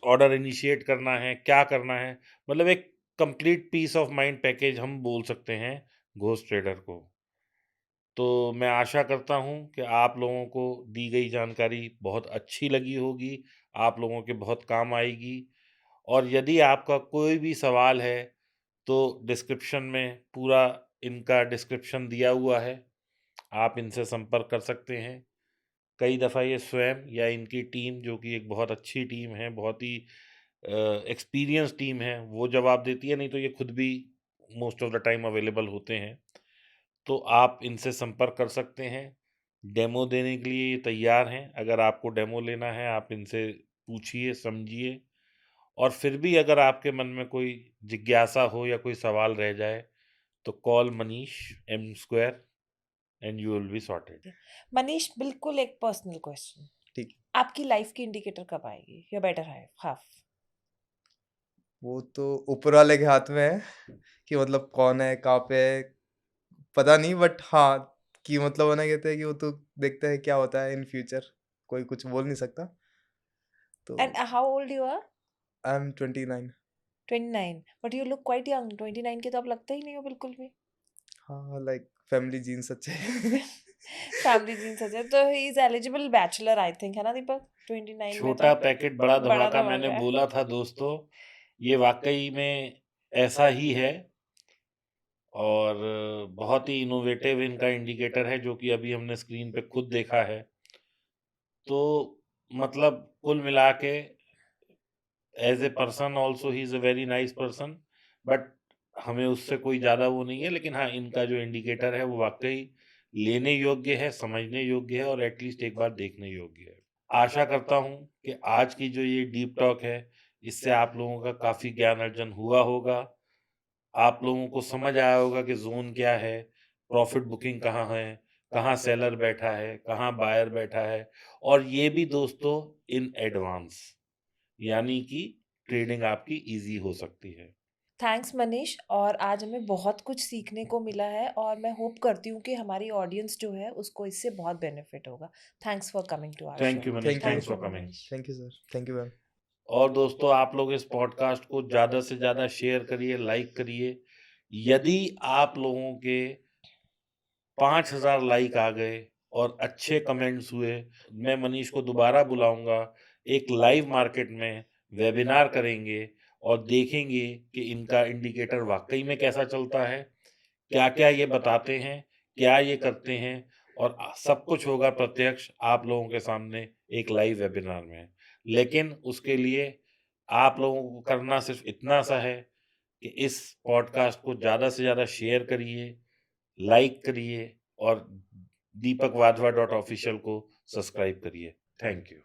ऑर्डर इनिशिएट करना है, क्या करना है, मतलब एक complete piece of mind package हम बोल सकते हैं घोस्ट ट्रेडर को। तो मैं आशा करता हूँ कि आप लोगों को दी गई जानकारी बहुत अच्छी लगी होगी, आप लोगों के बहुत काम आएगी। और यदि आपका कोई भी सवाल है तो डिस्क्रिप्शन में पूरा इनका डिस्क्रिप्शन दिया हुआ है, आप इनसे संपर्क कर सकते हैं। कई दफ़ा ये स्वयं या इनकी टीम, जो कि एक बहुत अच्छी टीम है, बहुत ही एक्सपीरियंस टीम है, वो जवाब देती है, नहीं तो ये खुद भी most of the time available होते हैं। तो आप इनसे संपर्क कर सकते हैं। डेमो देने के लिए ये तैयार हैं। अगर आपको डेमो लेना है आप इनसे पूछिए, समझिए, और फिर भी अगर आपके मन में कोई जिज्ञासा हो या कोई सवाल रह जाए तो call Manish M² and you will be sorted. Manish, बिल्कुल एक पर्सनल क्वेश्चन, ठीक, आपकी लाइफ की इंडिकेटर कब आएगी, योर बेटर हाफ? वो तो ऊपर वाले के हाथ में है कि मतलब कौन है, कहाँ पे है, पता नहीं, बट हाँ कि मतलब है ना कहते हैं कि वो तो देखते हैं क्या होता है इन फ्यूचर, कोई कुछ बोल नहीं सकता। तो and how old you are? I am 29। 29, but you look quite young. 29 के तो आप लगते ही नहीं हो बिल्कुल भी। हाँ, लाइक फैमिली जीन्स अच्छे हैं। फैमिली जीन्स है तो he is eligible bachelor I think, है ना दीपक? 29 में छोटा तो पैकेट बड़ा बड़ा धमाका धमाका मैंने है। बोला था दोस्तों, ये वाकई में ऐसा ही है। और बहुत ही इनोवेटिव इनका इंडिकेटर है जो कि अभी हमने स्क्रीन पे खुद देखा है। तो मतलब कुल मिला के as a person also he is a very nice person, but हमें उससे कोई ज़्यादा वो नहीं है। लेकिन हाँ, इनका जो इंडिकेटर है वो वाकई लेने योग्य है, समझने योग्य है और एटलीस्ट एक बार देखने योग्य है। आशा करता हूँ कि आज की जो ये डीप टॉक है इससे आप लोगों का काफ़ी ज्ञान अर्जन हुआ होगा। आप लोगों को समझ आया होगा कि ज़ोन क्या है, प्रॉफ़िट बुकिंग कहाँ है, कहाँ सेलर बैठा है, कहाँ बायर बैठा है, और ये भी दोस्तों इन एडवांस, यानी कि ट्रेडिंग आपकी ईज़ी हो सकती है। थैंक्स मनीष, और आज हमें बहुत कुछ सीखने को मिला है और मैं होप करती हूँ कि हमारी ऑडियंस जो है उसको इससे बहुत बेनिफिट होगा। Thanks for coming to our thank you show. Manish, thank you thanks thank for you coming. Manish. Thank you sir, thank you ma'am. और दोस्तों आप लोग इस पॉडकास्ट को ज़्यादा से ज़्यादा शेयर करिए, लाइक करिए। यदि आप लोगों के 5000 लाइक आ गए और अच्छे कमेंट्स हुए, मैं मनीष को दोबारा बुलाऊंगा, एक लाइव मार्केट में वेबिनार करेंगे और देखेंगे कि इनका इंडिकेटर वाकई में कैसा चलता है, क्या क्या ये बताते हैं, क्या ये करते हैं, और सब कुछ होगा प्रत्यक्ष आप लोगों के सामने एक लाइव वेबिनार में। लेकिन उसके लिए आप लोगों को करना सिर्फ इतना सा है कि इस पॉडकास्ट को ज़्यादा से ज़्यादा शेयर करिए, लाइक करिए और दीपक वाधवा डॉट ऑफिशियल को सब्सक्राइब करिए। Thank you.